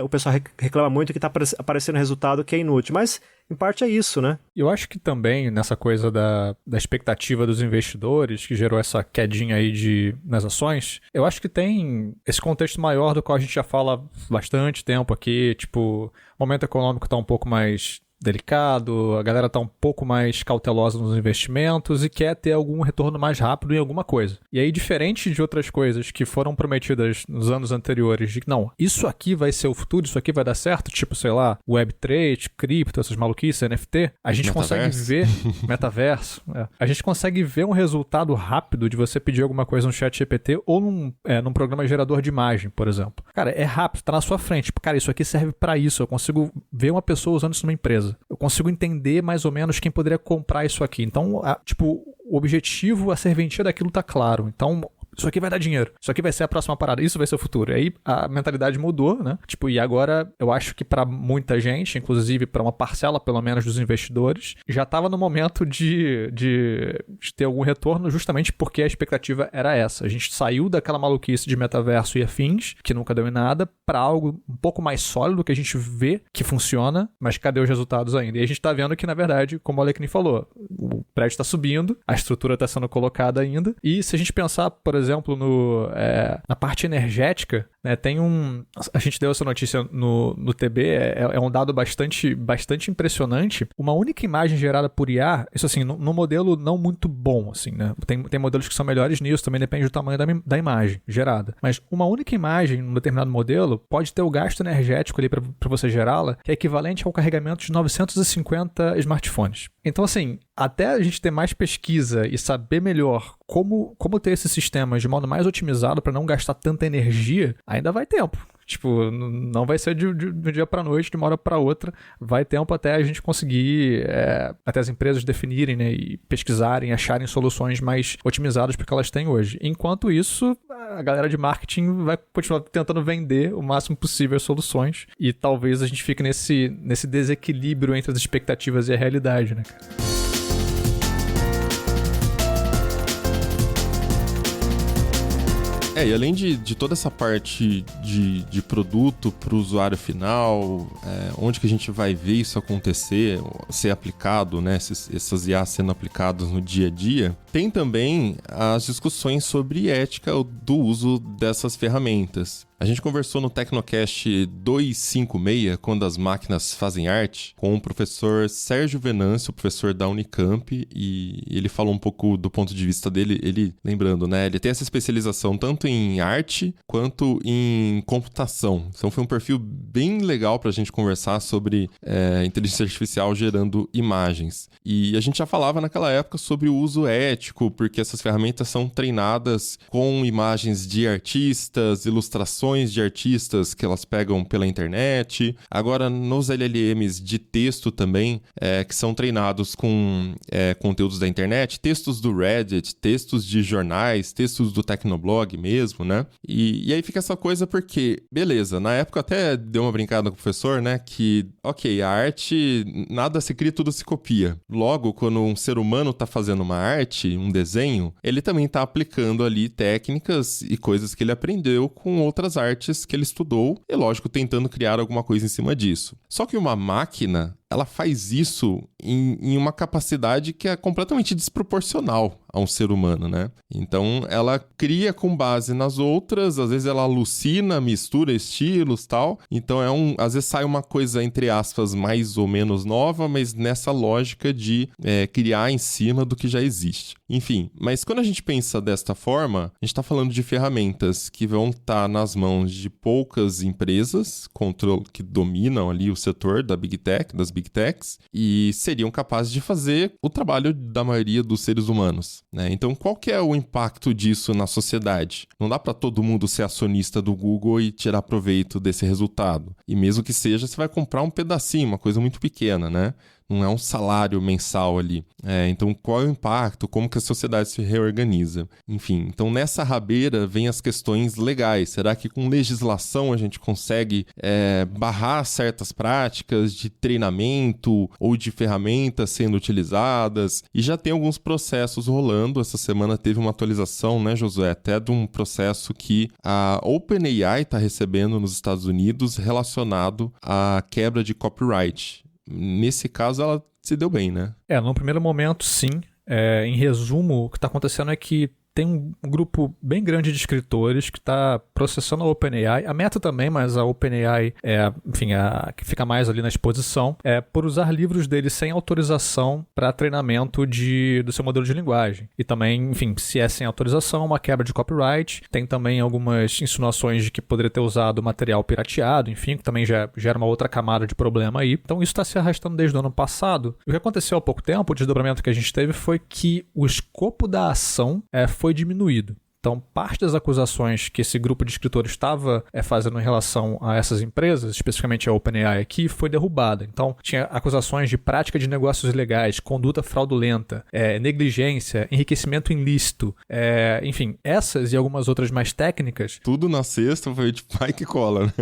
o pessoal reclama muito que tá aparecendo resultado que é inútil. Mas, em parte, é isso, né? Eu acho que também, nessa coisa da expectativa dos investidores, que gerou essa quedinha aí nas ações, eu acho que tem esse contexto maior do qual a gente já fala bastante tempo aqui. Tipo, o momento econômico tá um pouco mais delicado, a galera tá um pouco mais cautelosa nos investimentos e quer ter algum retorno mais rápido em alguma coisa. E aí, diferente de outras coisas que foram prometidas nos anos anteriores, de que não, isso aqui vai ser o futuro, isso aqui vai dar certo, tipo, sei lá, Web3, cripto, essas maluquices, NFT, a gente consegue ver, metaverso, a gente consegue ver um resultado rápido de você pedir alguma coisa no ChatGPT ou num programa gerador de imagem, por exemplo. Cara, é rápido, tá na sua frente. Cara, isso aqui serve pra isso, eu consigo ver uma pessoa usando isso numa empresa. Eu consigo entender mais ou menos quem poderia comprar isso aqui. Então, o objetivo, a serventia daquilo tá claro. Então, isso aqui vai dar dinheiro. Isso aqui vai ser a próxima parada. Isso vai ser o futuro. E aí a mentalidade mudou, né? Tipo, e agora eu acho que pra muita gente, inclusive pra uma parcela pelo menos dos investidores, já tava no momento de ter algum retorno justamente porque a expectativa era essa. A gente saiu daquela maluquice de metaverso e afins, que nunca deu em nada, pra algo um pouco mais sólido que a gente vê que funciona, mas cadê os resultados ainda? E a gente tá vendo que, na verdade, como o Alecrim falou, o prédio tá subindo, a estrutura tá sendo colocada ainda, e se a gente pensar, por exemplo, na parte energética, né, a gente deu essa notícia no TB, é um dado bastante impressionante. Uma única imagem gerada por IA, isso assim, num modelo não muito bom, assim, né? Tem modelos que são melhores nisso, também depende do tamanho da imagem gerada. Mas uma única imagem num determinado modelo pode ter o gasto energético ali para você gerá-la, que é equivalente ao carregamento de 950 smartphones. Então, assim, até a gente ter mais pesquisa e saber melhor como ter esses sistemas de modo mais otimizado para não gastar tanta energia, ainda vai tempo. Tipo, não vai ser de um dia para noite, de uma hora para outra. Vai tempo até a gente conseguir, até as empresas definirem, né, e pesquisarem, acharem soluções mais otimizadas para o que elas têm hoje. Enquanto isso, a galera de marketing vai continuar tentando vender o máximo possível as soluções. E talvez a gente fique nesse desequilíbrio entre as expectativas e a realidade, né, cara? E além de toda essa parte de produto para o usuário final, onde que a gente vai ver isso acontecer, ser aplicado, né, essas IAs sendo aplicadas no dia a dia, tem também as discussões sobre ética do uso dessas ferramentas. A gente conversou no Tecnocast 256, quando as máquinas fazem arte, com o professor Sérgio Venâncio, professor da Unicamp, e ele falou um pouco do ponto de vista dele, ele, lembrando, né, ele tem essa especialização tanto em arte quanto em computação. Então foi um perfil bem legal para a gente conversar sobre inteligência artificial gerando imagens. E a gente já falava naquela época sobre o uso ético, porque essas ferramentas são treinadas com imagens de artistas, ilustrações de artistas que elas pegam pela internet. Agora, nos LLMs de texto também, que são treinados com conteúdos da internet, textos do Reddit, textos de jornais, textos do Tecnoblog mesmo, né? E aí fica essa coisa porque, beleza, na época até deu uma brincada com o professor, né? Que, ok, a arte, nada se cria, tudo se copia. Logo, quando um ser humano tá fazendo uma arte, um desenho, ele também tá aplicando ali técnicas e coisas que ele aprendeu com outras artes que ele estudou e, lógico, tentando criar alguma coisa em cima disso. Só que uma máquina, ela faz isso em uma capacidade que é completamente desproporcional a um ser humano, né? Então, ela cria com base nas outras, às vezes ela alucina, mistura estilos e tal. Então, às vezes sai uma coisa, entre aspas, mais ou menos nova, mas nessa lógica de criar em cima do que já existe. Enfim, mas quando a gente pensa desta forma, a gente está falando de ferramentas que vão estar nas mãos de poucas empresas que dominam ali o setor das Big Techs, e seriam capazes de fazer o trabalho da maioria dos seres humanos, né? Então, qual que é o impacto disso na sociedade? Não dá para todo mundo ser acionista do Google e tirar proveito desse resultado. E mesmo que seja, você vai comprar um pedacinho, uma coisa muito pequena, né? Não é um salário mensal ali. Então, qual é o impacto? Como que a sociedade se reorganiza? Enfim, então nessa rabeira vem as questões legais. Será que com legislação a gente consegue barrar certas práticas de treinamento ou de ferramentas sendo utilizadas? E já tem alguns processos rolando. Essa semana teve uma atualização, né, Josué? Até de um processo que a OpenAI está recebendo nos Estados Unidos relacionado à quebra de copyright. Nesse caso, ela se deu bem, né? No primeiro momento, sim. Em resumo, o que está acontecendo é que tem um grupo bem grande de escritores que está processando a OpenAI, a Meta também, mas a OpenAI a que fica mais ali na exposição, por usar livros dele sem autorização para treinamento do seu modelo de linguagem. E também, enfim, se é sem autorização, uma quebra de copyright. Tem também algumas insinuações de que poderia ter usado material pirateado, enfim, que também já gera uma outra camada de problema aí. Então isso está se arrastando desde o ano passado. O que aconteceu há pouco tempo, o desdobramento que a gente teve foi que o escopo da ação foi diminuído. Então, parte das acusações que esse grupo de escritores estava fazendo em relação a essas empresas, especificamente a OpenAI aqui, foi derrubada. Então, tinha acusações de prática de negócios ilegais, conduta fraudulenta, negligência, enriquecimento ilícito, enfim, essas e algumas outras mais técnicas. Tudo na sexta foi de pai que cola, né?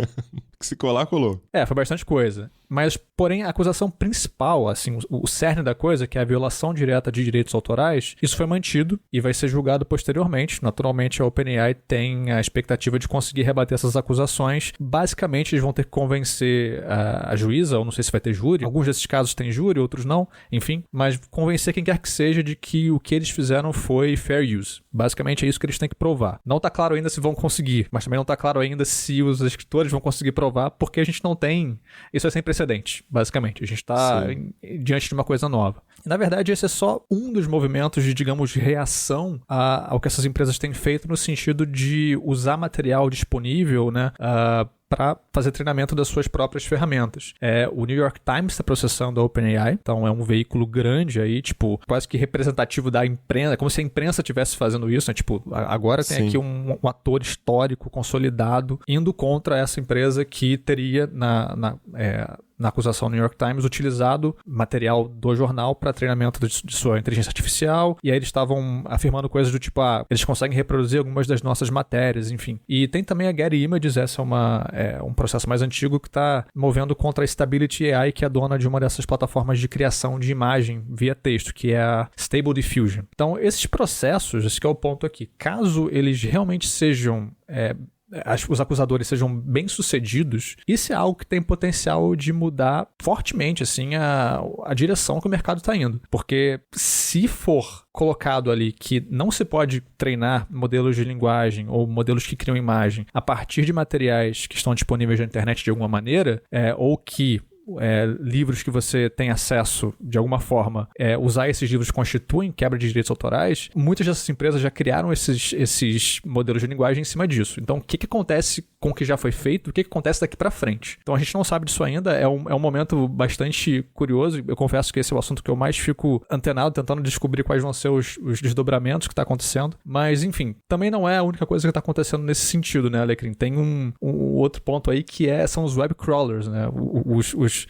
Que se colar, colou. Foi bastante coisa. Mas, porém, a acusação principal, assim, o cerne da coisa, que é a violação direta de direitos autorais, isso foi mantido e vai ser julgado posteriormente. Naturalmente, a OpenAI tem a expectativa de conseguir rebater essas acusações. Basicamente, eles vão ter que convencer a juíza, ou não sei se vai ter júri. Alguns desses casos têm júri, outros não. Enfim, mas convencer quem quer que seja de que o que eles fizeram foi fair use. Basicamente, é isso que eles têm que provar. Não está claro ainda se vão conseguir, mas também não está claro ainda se os escritores vão conseguir provar, porque a gente não tem... Isso é sem precedente, basicamente. A gente está diante de uma coisa nova. Na verdade, esse é só um dos movimentos de, digamos, de reação ao que essas empresas têm feito no sentido de usar material disponível, né, para fazer treinamento das suas próprias ferramentas. O New York Times está processando a OpenAI, então é um veículo grande aí, tipo, quase que representativo da imprensa, como se a imprensa estivesse fazendo isso, né? Tipo, agora tem aqui um ator histórico, consolidado, indo contra essa empresa que teria na acusação do New York Times, utilizado material do jornal para treinamento de sua inteligência artificial, e aí eles estavam afirmando coisas do tipo, eles conseguem reproduzir algumas das nossas matérias, enfim. E tem também a Getty Images, essa é um processo mais antigo que está movendo contra a Stability AI, que é dona de uma dessas plataformas de criação de imagem via texto, que é a Stable Diffusion. Então, esses processos, esse que é o ponto aqui, caso eles realmente sejam... os acusadores sejam bem-sucedidos, isso é algo que tem potencial de mudar fortemente assim, a direção que o mercado está indo. Porque se for colocado ali que não se pode treinar modelos de linguagem ou modelos que criam imagem a partir de materiais que estão disponíveis na internet de alguma maneira, ou que livros que você tem acesso de alguma forma, usar esses livros constituem quebra de direitos autorais, muitas dessas empresas já criaram esses modelos de linguagem em cima disso. Então, o que acontece com o que já foi feito? O que acontece daqui para frente? Então, a gente não sabe disso ainda, é um momento bastante curioso. Eu confesso que esse é o assunto que eu mais fico antenado, tentando descobrir quais vão ser os desdobramentos que está acontecendo. Mas, enfim, também não é a única coisa que está acontecendo nesse sentido, né, Alecrim? Tem um outro ponto aí que são os web crawlers, né?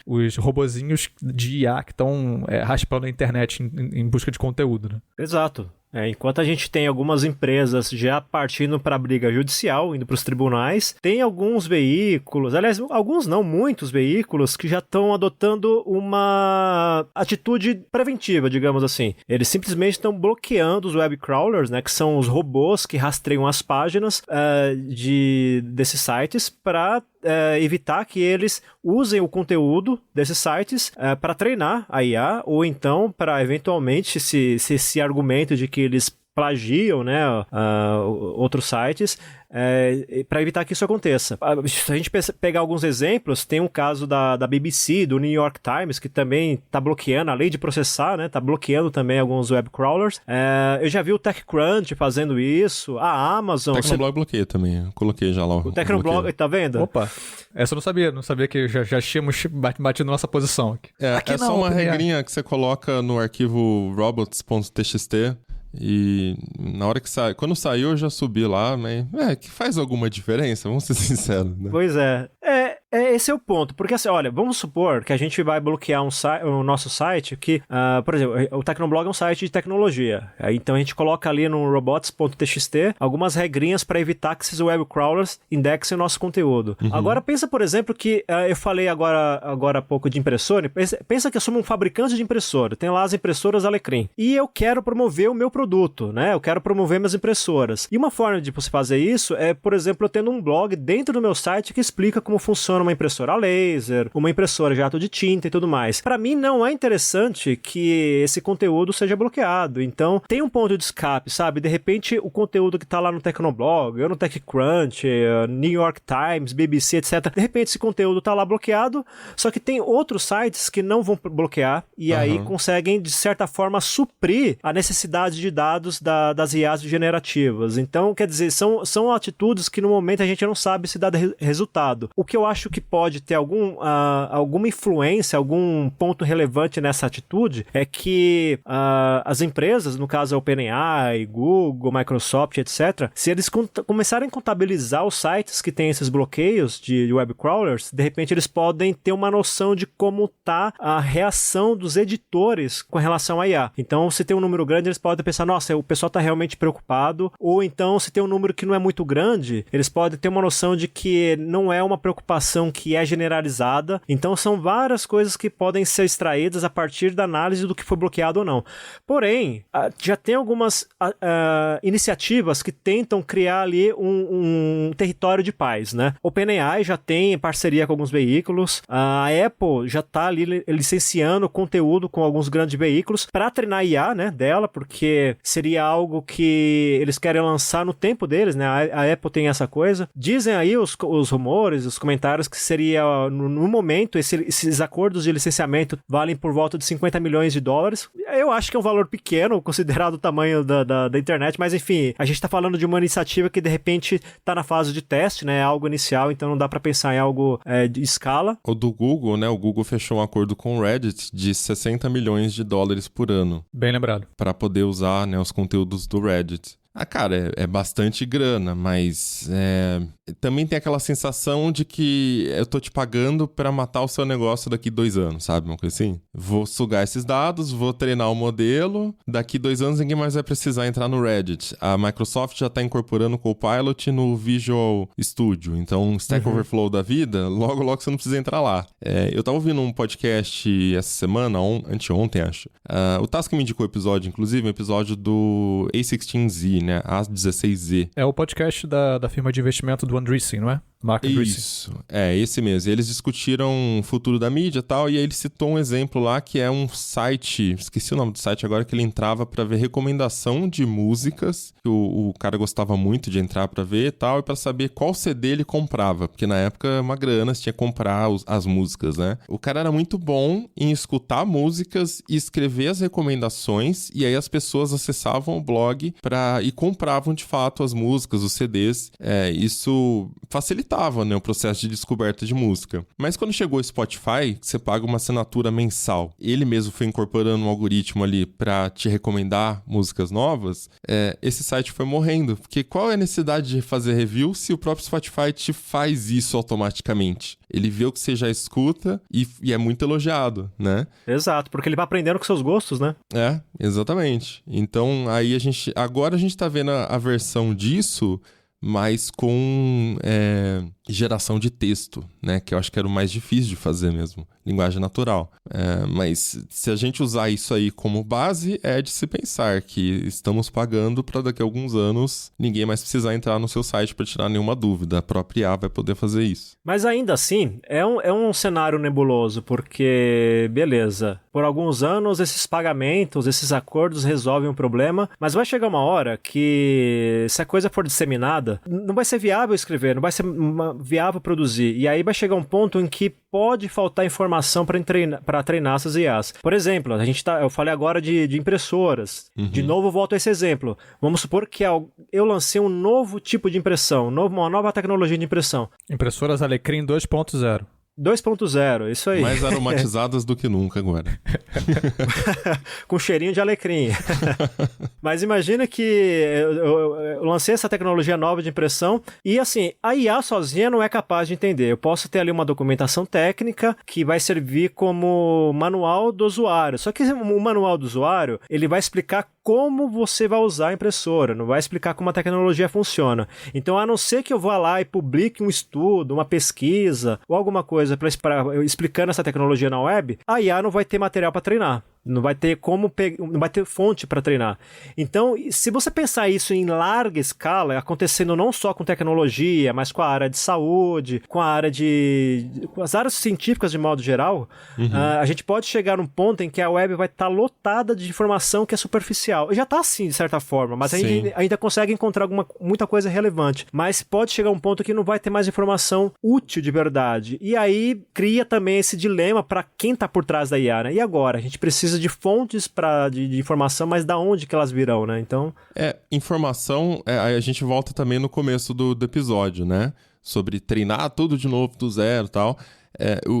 Os robozinhos de IA que estão raspando a internet em busca de conteúdo, né? Exato. Enquanto a gente tem algumas empresas já partindo para a briga judicial, indo para os tribunais, tem alguns veículos, aliás, alguns não, muitos veículos que já estão adotando uma atitude preventiva, digamos assim. Eles simplesmente estão bloqueando os web crawlers, né, que são os robôs que rastreiam as páginas desses sites para evitar que eles usem o conteúdo desses sites para treinar a IA, ou então para eventualmente, se esse argumento de que eles plagiam, né, outros sites, para evitar que isso aconteça. Se a gente pegar alguns exemplos, tem um caso da BBC, do New York Times, que também está bloqueando, além de processar, né, está bloqueando também alguns web crawlers. Eu já vi o TechCrunch fazendo isso, a Amazon... O Tecnoblog bloqueia também, eu coloquei já lá. O Tecnoblog, tá vendo? Opa, essa eu não sabia que já tínhamos batido nossa posição aqui. É só uma regrinha que você coloca no arquivo robots.txt. E na hora que sai, quando saiu eu já subi lá, mas que faz alguma diferença, vamos ser sinceros, né? Pois é. Esse é o ponto, porque assim, olha, vamos supor que a gente vai bloquear o nosso site que, por exemplo, o Tecnoblog é um site de tecnologia, então a gente coloca ali no robots.txt algumas regrinhas para evitar que esses web crawlers indexem o nosso conteúdo. Agora pensa, por exemplo, que eu falei agora há pouco de impressora, pensa que eu sou um fabricante de impressora, tem lá as impressoras Alecrim, e eu quero promover o meu produto, né? Eu quero promover minhas impressoras. E uma forma de você fazer isso é, por exemplo, eu tendo um blog dentro do meu site que explica como funciona uma impressora a laser, uma impressora jato de tinta e tudo mais. Para mim não é interessante que esse conteúdo seja bloqueado. Então tem um ponto de escape, sabe? De repente o conteúdo que tá lá no Tecnoblog, ou no TechCrunch, New York Times, BBC, etc. De repente esse conteúdo tá lá bloqueado, só que tem outros sites que não vão bloquear e aí conseguem de certa forma suprir a necessidade de dados das IAs generativas. Então, quer dizer, são atitudes que no momento a gente não sabe se dá resultado. O que eu acho que pode ter alguma influência, algum ponto relevante nessa atitude é que as empresas, no caso a OpenAI, Google, Microsoft, etc., se eles começarem a contabilizar os sites que têm esses bloqueios de web crawlers, de repente eles podem ter uma noção de como está a reação dos editores com relação à IA. Então, se tem um número grande, eles podem pensar, nossa, o pessoal está realmente preocupado, ou então, se tem um número que não é muito grande, eles podem ter uma noção de que não é uma preocupação que é generalizada. Então, são várias coisas que podem ser extraídas a partir da análise do que foi bloqueado ou não. Porém, já tem algumas iniciativas que tentam criar ali um território de paz, né? OpenAI já tem parceria com alguns veículos, a Apple já está ali licenciando conteúdo com alguns grandes veículos para treinar a IA, né, dela, porque seria algo que eles querem lançar no tempo deles, né? A Apple tem essa coisa. Dizem aí os rumores, os comentários que seria, no momento, esses acordos de licenciamento valem por volta de $50 milhões. Eu acho que é um valor pequeno, considerado o tamanho da internet, mas enfim, a gente está falando de uma iniciativa que de repente está na fase de teste, né? É algo inicial, então não dá para pensar em algo de escala. O do Google, né? O Google fechou um acordo com o Reddit de $60 milhões por ano. Bem lembrado. Para poder usar, né, os conteúdos do Reddit. Cara, é bastante grana, mas também tem aquela sensação de que eu tô te pagando pra matar o seu negócio daqui 2 anos, sabe? Uma coisa assim. Vou sugar esses dados, vou treinar o modelo, daqui 2 anos ninguém mais vai precisar entrar no Reddit. A Microsoft já tá incorporando o Copilot no Visual Studio, então Stack Overflow da vida, logo você não precisa entrar lá. Eu tava ouvindo um podcast essa semana, anteontem, acho. O Task me indicou o episódio, inclusive, um episódio do A16Z, né? A16Z. É o podcast da firma de investimento do Andreessen, não é? Mark Andreessen. Isso, esse mesmo. Eles discutiram o futuro da mídia e tal, e aí ele citou um exemplo lá que é um site, esqueci o nome do site agora, que ele entrava pra ver recomendação de músicas, que o cara gostava muito de entrar pra ver e tal, e pra saber qual CD ele comprava, porque na época uma grana, você tinha que comprar as músicas, né? O cara era muito bom em escutar músicas e escrever as recomendações, e aí as pessoas acessavam o blog e compravam de fato as músicas, os CDs. Isso facilitava facilitava, né, o processo de descoberta de música. Mas quando chegou o Spotify, você paga uma assinatura mensal, ele mesmo foi incorporando um algoritmo ali para te recomendar músicas novas, esse site foi morrendo. Porque qual é a necessidade de fazer review se o próprio Spotify te faz isso automaticamente? Ele vê o que você já escuta e é muito elogiado, né? Exato, porque ele vai aprendendo com seus gostos, né? Exatamente. Então, aí agora a gente tá vendo a versão disso, mas com geração de texto, né? Que eu acho que era o mais difícil de fazer mesmo. Linguagem natural. Mas se a gente usar isso aí como base, é de se pensar que estamos pagando para daqui a alguns anos ninguém mais precisar entrar no seu site para tirar nenhuma dúvida. A própria IA vai poder fazer isso. Mas ainda assim, é um cenário nebuloso, porque, beleza, por alguns anos esses pagamentos, esses acordos resolvem um problema, mas vai chegar uma hora que, se a coisa for disseminada, não vai ser viável escrever, não vai ser viável produzir. E aí vai chegar um ponto em que pode faltar informação para treinar essas IAs. Por exemplo, eu falei agora de impressoras. Uhum. De novo, volto a esse exemplo. Vamos supor que eu lancei um novo tipo de impressão, uma nova tecnologia de impressão. Impressoras Alecrim 2.0. 2.0, isso aí. Mais aromatizadas do que nunca agora. Com cheirinho de alecrim. Mas imagina que eu lancei essa tecnologia nova de impressão e, assim, a IA sozinha não é capaz de entender. Eu posso ter ali uma documentação técnica que vai servir como manual do usuário. Só que o manual do usuário, ele vai explicar como você vai usar a impressora, não vai explicar como a tecnologia funciona. Então, a não ser que eu vá lá e publique um estudo, uma pesquisa ou alguma coisa explicando essa tecnologia na web, a IA não vai ter material para treinar. Não vai ter não vai ter fonte para treinar. Então, se você pensar isso em larga escala, acontecendo não só com tecnologia, mas com a área de saúde, com as áreas científicas de modo geral, a gente pode chegar num ponto em que a web vai estar lotada de informação que é superficial. Já está assim, de certa forma, mas a gente ainda consegue encontrar muita coisa relevante. Mas pode chegar um ponto que não vai ter mais informação útil de verdade. E aí cria também esse dilema para quem está por trás da IA, né? E agora? A gente precisa de fontes de informação, mas da onde que elas virão, né? Então... informação, aí a gente volta também no começo do episódio, né? Sobre treinar tudo de novo do zero e tal.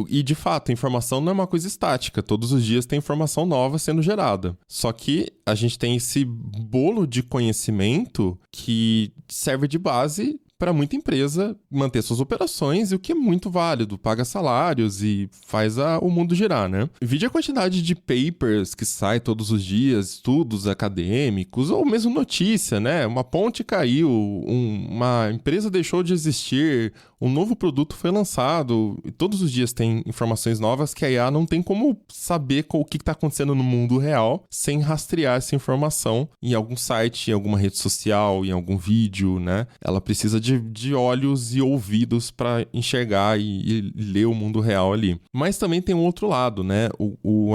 E de fato, informação não é uma coisa estática. Todos os dias tem informação nova sendo gerada. Só que a gente tem esse bolo de conhecimento que serve de base para muita empresa manter suas operações, e o que é muito válido, paga salários e faz o mundo girar, né? Vide a quantidade de papers que sai todos os dias, estudos acadêmicos, ou mesmo notícia, né? Uma ponte caiu, uma empresa deixou de existir, um novo produto foi lançado, e todos os dias tem informações novas que a IA não tem como saber o que está acontecendo no mundo real sem rastrear essa informação em algum site, em alguma rede social, em algum vídeo, né? Ela precisa de olhos e ouvidos para enxergar e ler o mundo real ali. Mas também tem um outro lado, né?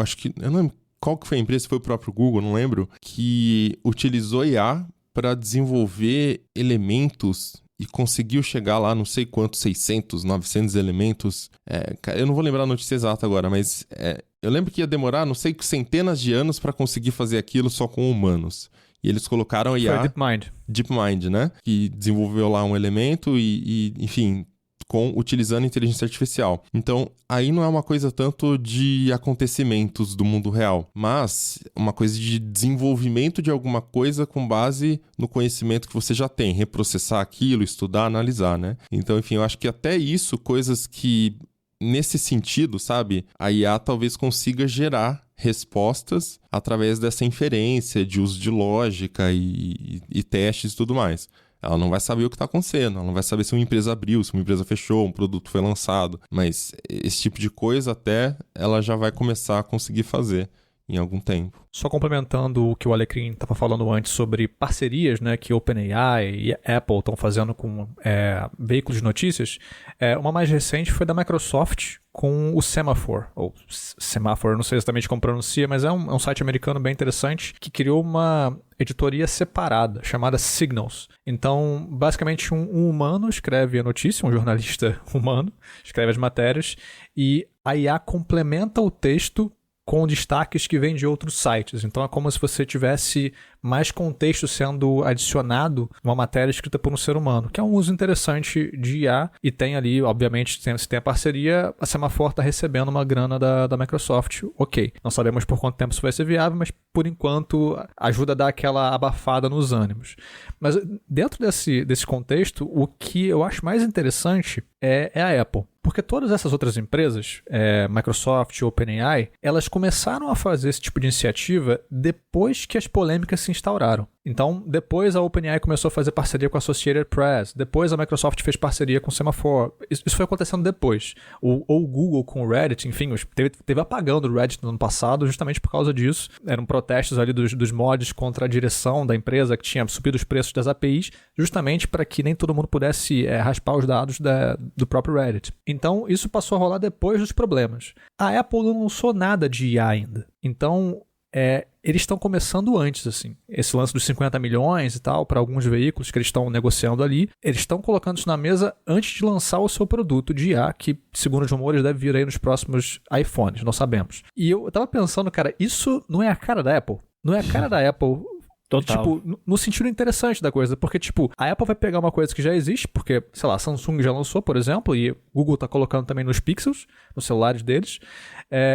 Acho que... Eu não lembro qual que foi a empresa, se foi o próprio Google, não lembro, que utilizou IA para desenvolver elementos e conseguiu chegar lá, não sei quantos, 600, 900 elementos. Eu não vou lembrar a notícia exata agora, mas eu lembro que ia demorar, não sei, centenas de anos para conseguir fazer aquilo só com humanos. E eles colocaram a IA... Foi DeepMind. DeepMind, né? Que desenvolveu lá um elemento e enfim, utilizando inteligência artificial. Então, aí não é uma coisa tanto de acontecimentos do mundo real, mas uma coisa de desenvolvimento de alguma coisa com base no conhecimento que você já tem. Reprocessar aquilo, estudar, analisar, né? Então, enfim, eu acho que até isso, coisas que... Nesse sentido, sabe? A IA talvez consiga gerar respostas através dessa inferência de uso de lógica e testes e tudo mais. Ela não vai saber o que está acontecendo, ela não vai saber se uma empresa abriu, se uma empresa fechou, um produto foi lançado, mas esse tipo de coisa até ela já vai começar a conseguir fazer em algum tempo. Só complementando o que o Alecrim estava falando antes sobre parcerias, né, que OpenAI e Apple estão fazendo com veículos de notícias, uma mais recente foi da Microsoft com o Semaphore, ou Semaphore, não sei exatamente como pronuncia, mas é um site americano bem interessante que criou uma editoria separada, chamada Signals. Então, basicamente, um humano escreve a notícia, um jornalista humano escreve as matérias, e a IA complementa o texto com destaques que vêm de outros sites. Então é como se você estivesse mais contexto sendo adicionado numa matéria escrita por um ser humano, que é um uso interessante de IA, e tem ali, obviamente, se tem a parceria, a Semaphore está recebendo uma grana da Microsoft, ok. Não sabemos por quanto tempo isso vai ser viável, mas por enquanto ajuda a dar aquela abafada nos ânimos. Mas dentro desse contexto, o que eu acho mais interessante é a Apple. Porque todas essas outras empresas, Microsoft, OpenAI, elas começaram a fazer esse tipo de iniciativa depois que as polêmicas se instauraram. Então, depois a OpenAI começou a fazer parceria com a Associated Press, depois a Microsoft fez parceria com o Semaphore. Isso foi acontecendo depois. Ou o Google com o Reddit, enfim, teve apagão do Reddit no ano passado justamente por causa disso. Eram protestos ali dos mods contra a direção da empresa que tinha subido os preços das APIs, justamente para que nem todo mundo pudesse raspar os dados do próprio Reddit. Então, isso passou a rolar depois dos problemas. A Apple não lançou nada de IA ainda. Então, eles estão começando antes, assim. Esse lance dos 50 milhões e tal, para alguns veículos que eles estão negociando ali, eles estão colocando isso na mesa antes de lançar o seu produto de IA, que, segundo os rumores, deve vir aí nos próximos iPhones, não sabemos. E eu tava pensando, cara, isso não é a cara da Apple? Não é a cara da Apple... Total. Tipo, no sentido interessante da coisa, porque, tipo, a Apple vai pegar uma coisa que já existe, porque, sei lá, a Samsung já lançou, por exemplo, e o Google tá colocando também nos Pixels, nos celulares deles,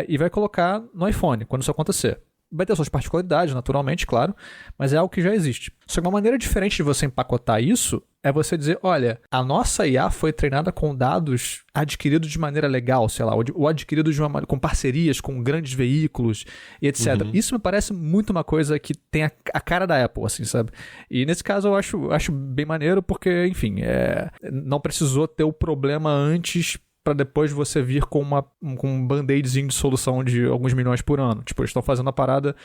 e vai colocar no iPhone, quando isso acontecer. Vai ter suas particularidades, naturalmente, claro, mas é algo que já existe. Só que uma maneira diferente de você empacotar isso é você dizer, olha, a nossa IA foi treinada com dados adquiridos de maneira legal, sei lá, ou adquiridos com parcerias com grandes veículos e etc. Uhum. Isso me parece muito uma coisa que tem a cara da Apple, assim, sabe? E nesse caso eu acho bem maneiro porque, enfim, não precisou ter o problema antes para depois você vir com um band-aidzinho de solução de alguns milhões por ano. Tipo, eles estão fazendo a parada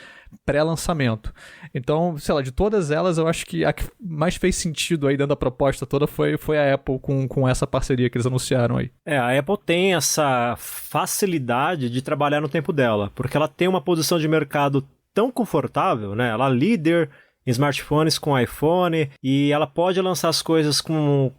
pré-lançamento. Então, sei lá, de todas elas, eu acho que a que mais fez sentido aí dentro da proposta toda foi a Apple com essa parceria que eles anunciaram aí. A Apple tem essa facilidade de trabalhar no tempo dela, porque ela tem uma posição de mercado tão confortável, né? Ela é líder em smartphones com iPhone, e ela pode lançar as coisas com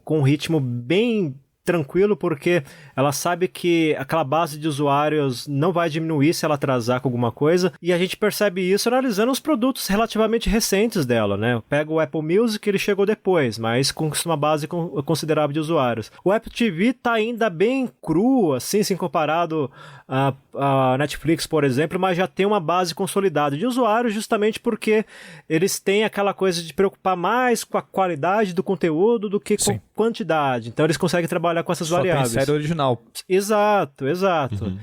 um ritmo bem tranquilo, porque ela sabe que aquela base de usuários não vai diminuir se ela atrasar com alguma coisa, e a gente percebe isso analisando os produtos relativamente recentes dela, né? Pega o Apple Music, ele chegou depois, mas com uma base considerável de usuários. O Apple TV tá ainda bem cru, assim, comparado a Netflix, por exemplo, mas já tem uma base consolidada de usuários, justamente porque eles têm aquela coisa de preocupar mais com a qualidade do conteúdo do que com quantidade. Então eles conseguem trabalhar com essas variáveis. Só tem série original. Exato. Uhum.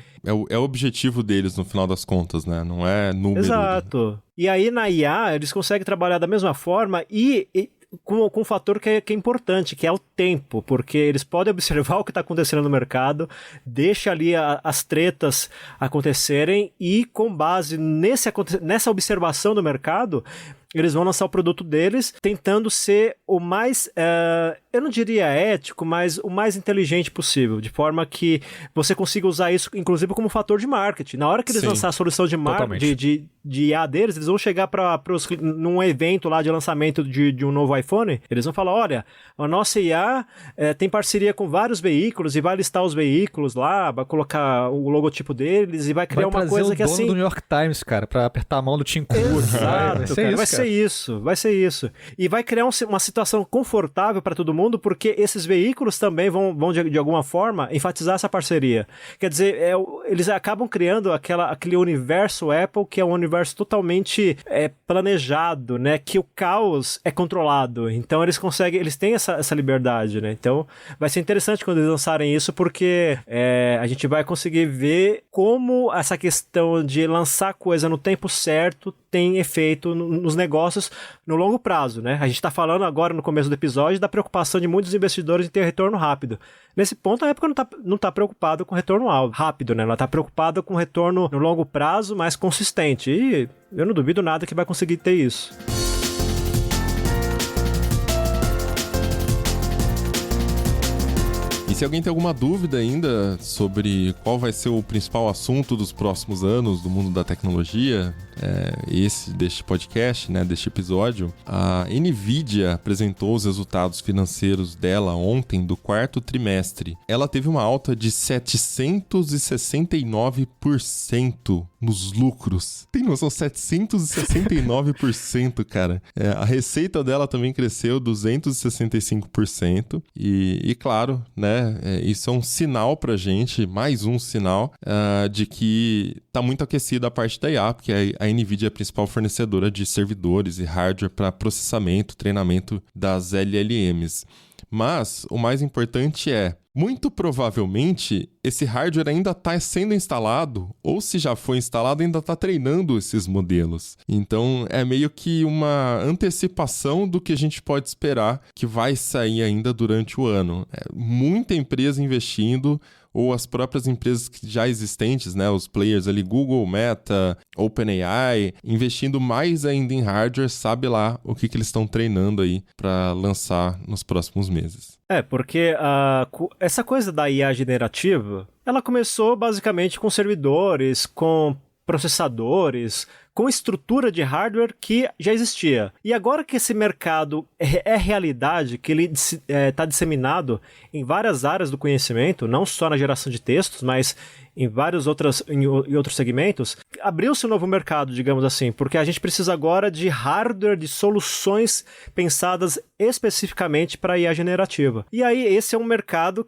É o objetivo deles, no final das contas, né? Não é número. Exato. E aí na IA, eles conseguem trabalhar da mesma forma e com um fator que é importante, que é o tempo, porque eles podem observar o que está acontecendo no mercado, deixa ali as tretas acontecerem e com base nessa observação do mercado, eles vão lançar o produto deles tentando ser o mais, eu não diria ético, mas o mais inteligente possível, de forma que você consiga usar isso, inclusive, como fator de marketing. Na hora que eles lançar a solução de marketing de IA deles, eles vão chegar num evento lá de lançamento de um novo iPhone, eles vão falar, olha, a nossa IA tem parceria com vários veículos e vai listar os veículos lá, vai colocar o logotipo deles e vai criar uma coisa que assim... Vai trazer o dono do New York Times, cara, pra apertar a mão do Tim Cook. Exato, vai ser isso. E vai criar uma situação confortável para todo mundo, porque esses veículos também vão de alguma forma, enfatizar essa parceria. Quer dizer, eles acabam criando aquele universo Apple, que é um universo totalmente planejado, né? Que o caos é controlado. Então eles têm essa liberdade, né? Então vai ser interessante quando eles lançarem isso, porque a gente vai conseguir ver como essa questão de lançar coisa no tempo certo tem efeito nos negócios no longo prazo, né? A gente está falando agora no começo do episódio da preocupação de muitos investidores em ter retorno rápido. Nesse ponto, a Apple não está preocupada com retorno rápido, né? Ela está preocupada com retorno no longo prazo mais consistente. E eu não duvido nada que vai conseguir ter isso. E se alguém tem alguma dúvida ainda sobre qual vai ser o principal assunto dos próximos anos do mundo da tecnologia, deste podcast, né, deste episódio, a NVIDIA apresentou os resultados financeiros dela ontem do quarto trimestre. Ela teve uma alta de 769% nos lucros. Tem noção? 769%, cara. A receita dela também cresceu 265%. E claro, né, isso é um sinal pra gente, mais um sinal de que tá muito aquecida a parte da IA, porque a NVIDIA é a principal fornecedora de servidores e hardware para processamento, treinamento das LLMs. Mas o mais importante muito provavelmente, esse hardware ainda está sendo instalado, ou se já foi instalado, ainda está treinando esses modelos. Então, é meio que uma antecipação do que a gente pode esperar que vai sair ainda durante o ano. Muita empresa investindo, ou as próprias empresas já existentes, né, os players ali, Google, Meta, OpenAI, investindo mais ainda em hardware, sabe lá o que eles estão treinando aí para lançar nos próximos meses. Porque essa coisa da IA generativa, ela começou basicamente com servidores, com processadores, com estrutura de hardware que já existia. E agora que esse mercado é realidade, que ele está disseminado em várias áreas do conhecimento, não só na geração de textos, mas em vários outros segmentos, abriu-se um novo mercado, digamos assim, porque a gente precisa agora de hardware, de soluções pensadas especificamente para IA generativa. E aí, esse é um mercado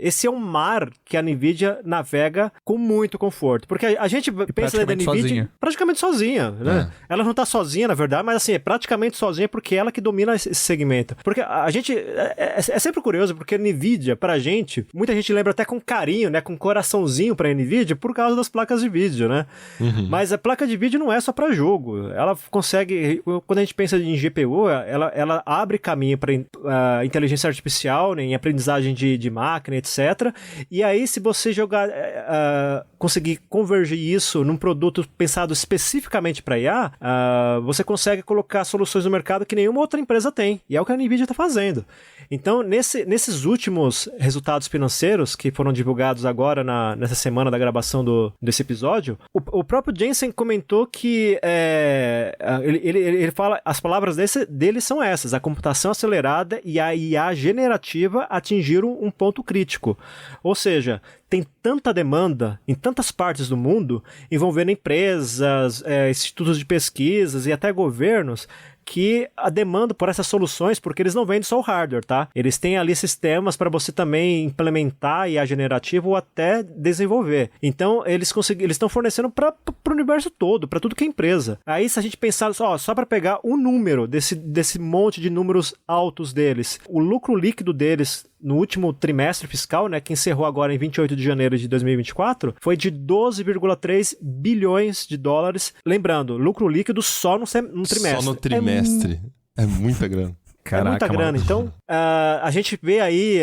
esse é um mar que a NVIDIA navega com muito conforto, porque a gente pensa na NVIDIA praticamente sozinha, né? Ela não está sozinha, na verdade, mas assim, é praticamente sozinha porque é ela que domina esse segmento. Porque a gente, é sempre curioso, porque a NVIDIA, pra gente, muita gente lembra até com carinho, né, com coraçãozinho para NVIDIA por causa das placas de vídeo, né? Mas a placa de vídeo não é só para jogo. Ela consegue, quando a gente pensa em GPU, ela abre caminho para inteligência artificial, né, em aprendizagem de máquina, etc. E aí, se você conseguir convergir isso num produto pensado especificamente para IA, você consegue colocar soluções no mercado que nenhuma outra empresa tem. E é o que a NVIDIA está fazendo. Então, nesses últimos resultados financeiros que foram divulgados agora nessa semana da gravação desse episódio, o próprio Jensen comentou que ele fala, as palavras dele são essas: a computação acelerada e a IA generativa atingiram um ponto crítico. Ou seja, tem tanta demanda em tantas partes do mundo, envolvendo empresas, institutos de pesquisas e até governos, que a demanda por essas soluções, porque eles não vendem só o hardware, tá? Eles têm ali sistemas para você também implementar IA generativa ou até desenvolver. Então, eles estão fornecendo para o universo todo, para tudo que é empresa. Aí, se a gente pensar só para pegar o número desse monte de números altos deles, o lucro líquido deles no último trimestre fiscal, né, que encerrou agora em 28 de janeiro de 2024, foi de 12,3 bilhões de dólares. Lembrando, lucro líquido só no trimestre. Só no trimestre. É muita grana. Caraca, é muita grana. Então, a gente vê aí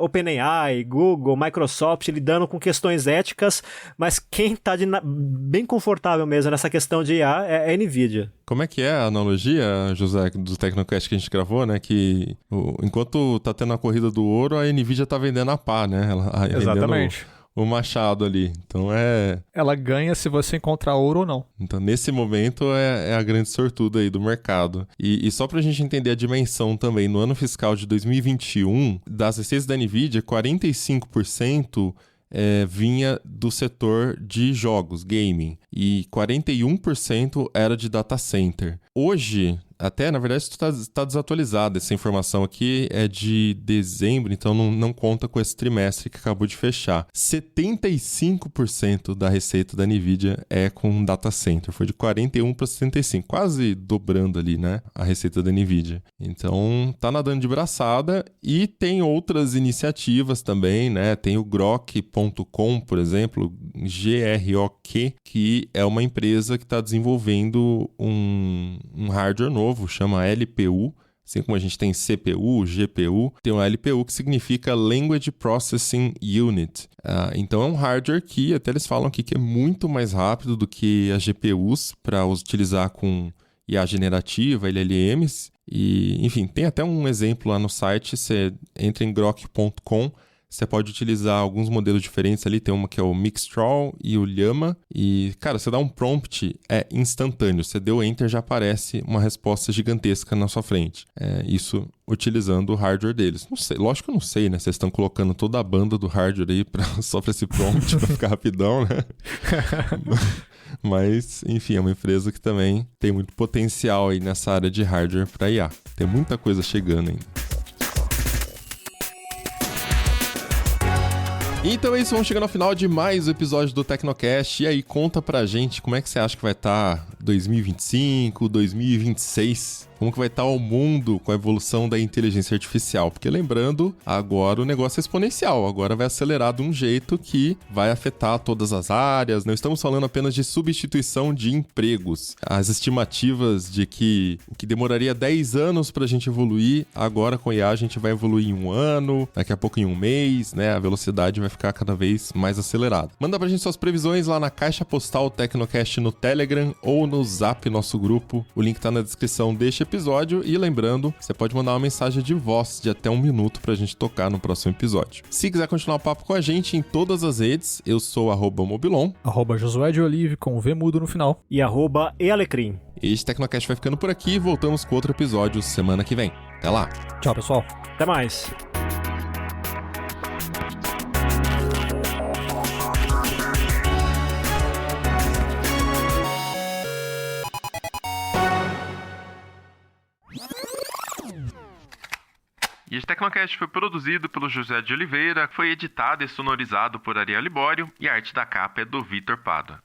OpenAI, Google, Microsoft lidando com questões éticas, mas quem está bem confortável mesmo nessa questão de IA é a NVIDIA. Como é que é a analogia, José, do Tecnocast que a gente gravou, né? Que enquanto tá tendo a corrida do ouro, a NVIDIA tá vendendo a pá, né? Exatamente. O machado ali. Então Ela ganha se você encontrar ouro ou não. Então, nesse momento, é a grande sortuda aí do mercado. E só pra gente entender a dimensão também, no ano fiscal de 2021, das receitas da NVIDIA, 45% vinha do setor de jogos, gaming, e 41% era de data center. Hoje, até, na verdade, está desatualizada. Essa informação aqui é de dezembro, então não conta com esse trimestre que acabou de fechar. 75% da receita da NVIDIA é com data center. Foi de 41 para 75, quase dobrando ali, né, a receita da NVIDIA. Então, tá nadando de braçada e tem outras iniciativas também, né? Tem o Grok.com, por exemplo, GROK, que é uma empresa que está desenvolvendo um hardware novo, chama LPU. Assim como a gente tem CPU, GPU, tem um LPU que significa Language Processing Unit. Então é um hardware que até eles falam aqui que é muito mais rápido do que as GPUs para utilizar com IA generativa, LLMs. E, enfim, tem até um exemplo lá no site, você entra em grok.com, Você pode utilizar alguns modelos diferentes ali, tem uma que é o Mixtral e o Llama. E, cara, você dá um prompt, é instantâneo. Você deu Enter, já aparece uma resposta gigantesca na sua frente. Isso utilizando o hardware deles. Não sei, lógico que eu não sei, né? Vocês estão colocando toda a banda do hardware aí só pra esse prompt, pra ficar rapidão, né? Mas, enfim, é uma empresa que também tem muito potencial aí nessa área de hardware para IA. Tem muita coisa chegando ainda. Então é isso, vamos chegando ao final de mais um episódio do Tecnocast. E aí, conta pra gente como é que você acha que vai estar 2025, 2026... Como que vai estar o mundo com a evolução da inteligência artificial? Porque lembrando, agora o negócio é exponencial, agora vai acelerar de um jeito que vai afetar todas as áreas. Não estamos falando apenas de substituição de empregos. As estimativas de que o que demoraria 10 anos para a gente evoluir, agora com IA a gente vai evoluir em 1 ano, daqui a pouco em 1 mês, né? A velocidade vai ficar cada vez mais acelerada. Manda pra gente suas previsões lá na caixa postal Tecnocast no Telegram ou no Zap, nosso grupo. O link tá na descrição deste episódio. E lembrando, você pode mandar uma mensagem de voz de até 1 minuto pra gente tocar no próximo episódio. Se quiser continuar o papo com a gente em todas as redes, eu sou @mobilon, @Josué de Olive com V mudo no final. E @ealecrim. Este Tecnocast vai ficando por aqui e voltamos com outro episódio semana que vem. Até lá! Tchau, pessoal. Até mais. E este Tecnocast foi produzido pelo José de Oliveira, foi editado e sonorizado por Ariel Libório e a arte da capa é do Vitor Pada.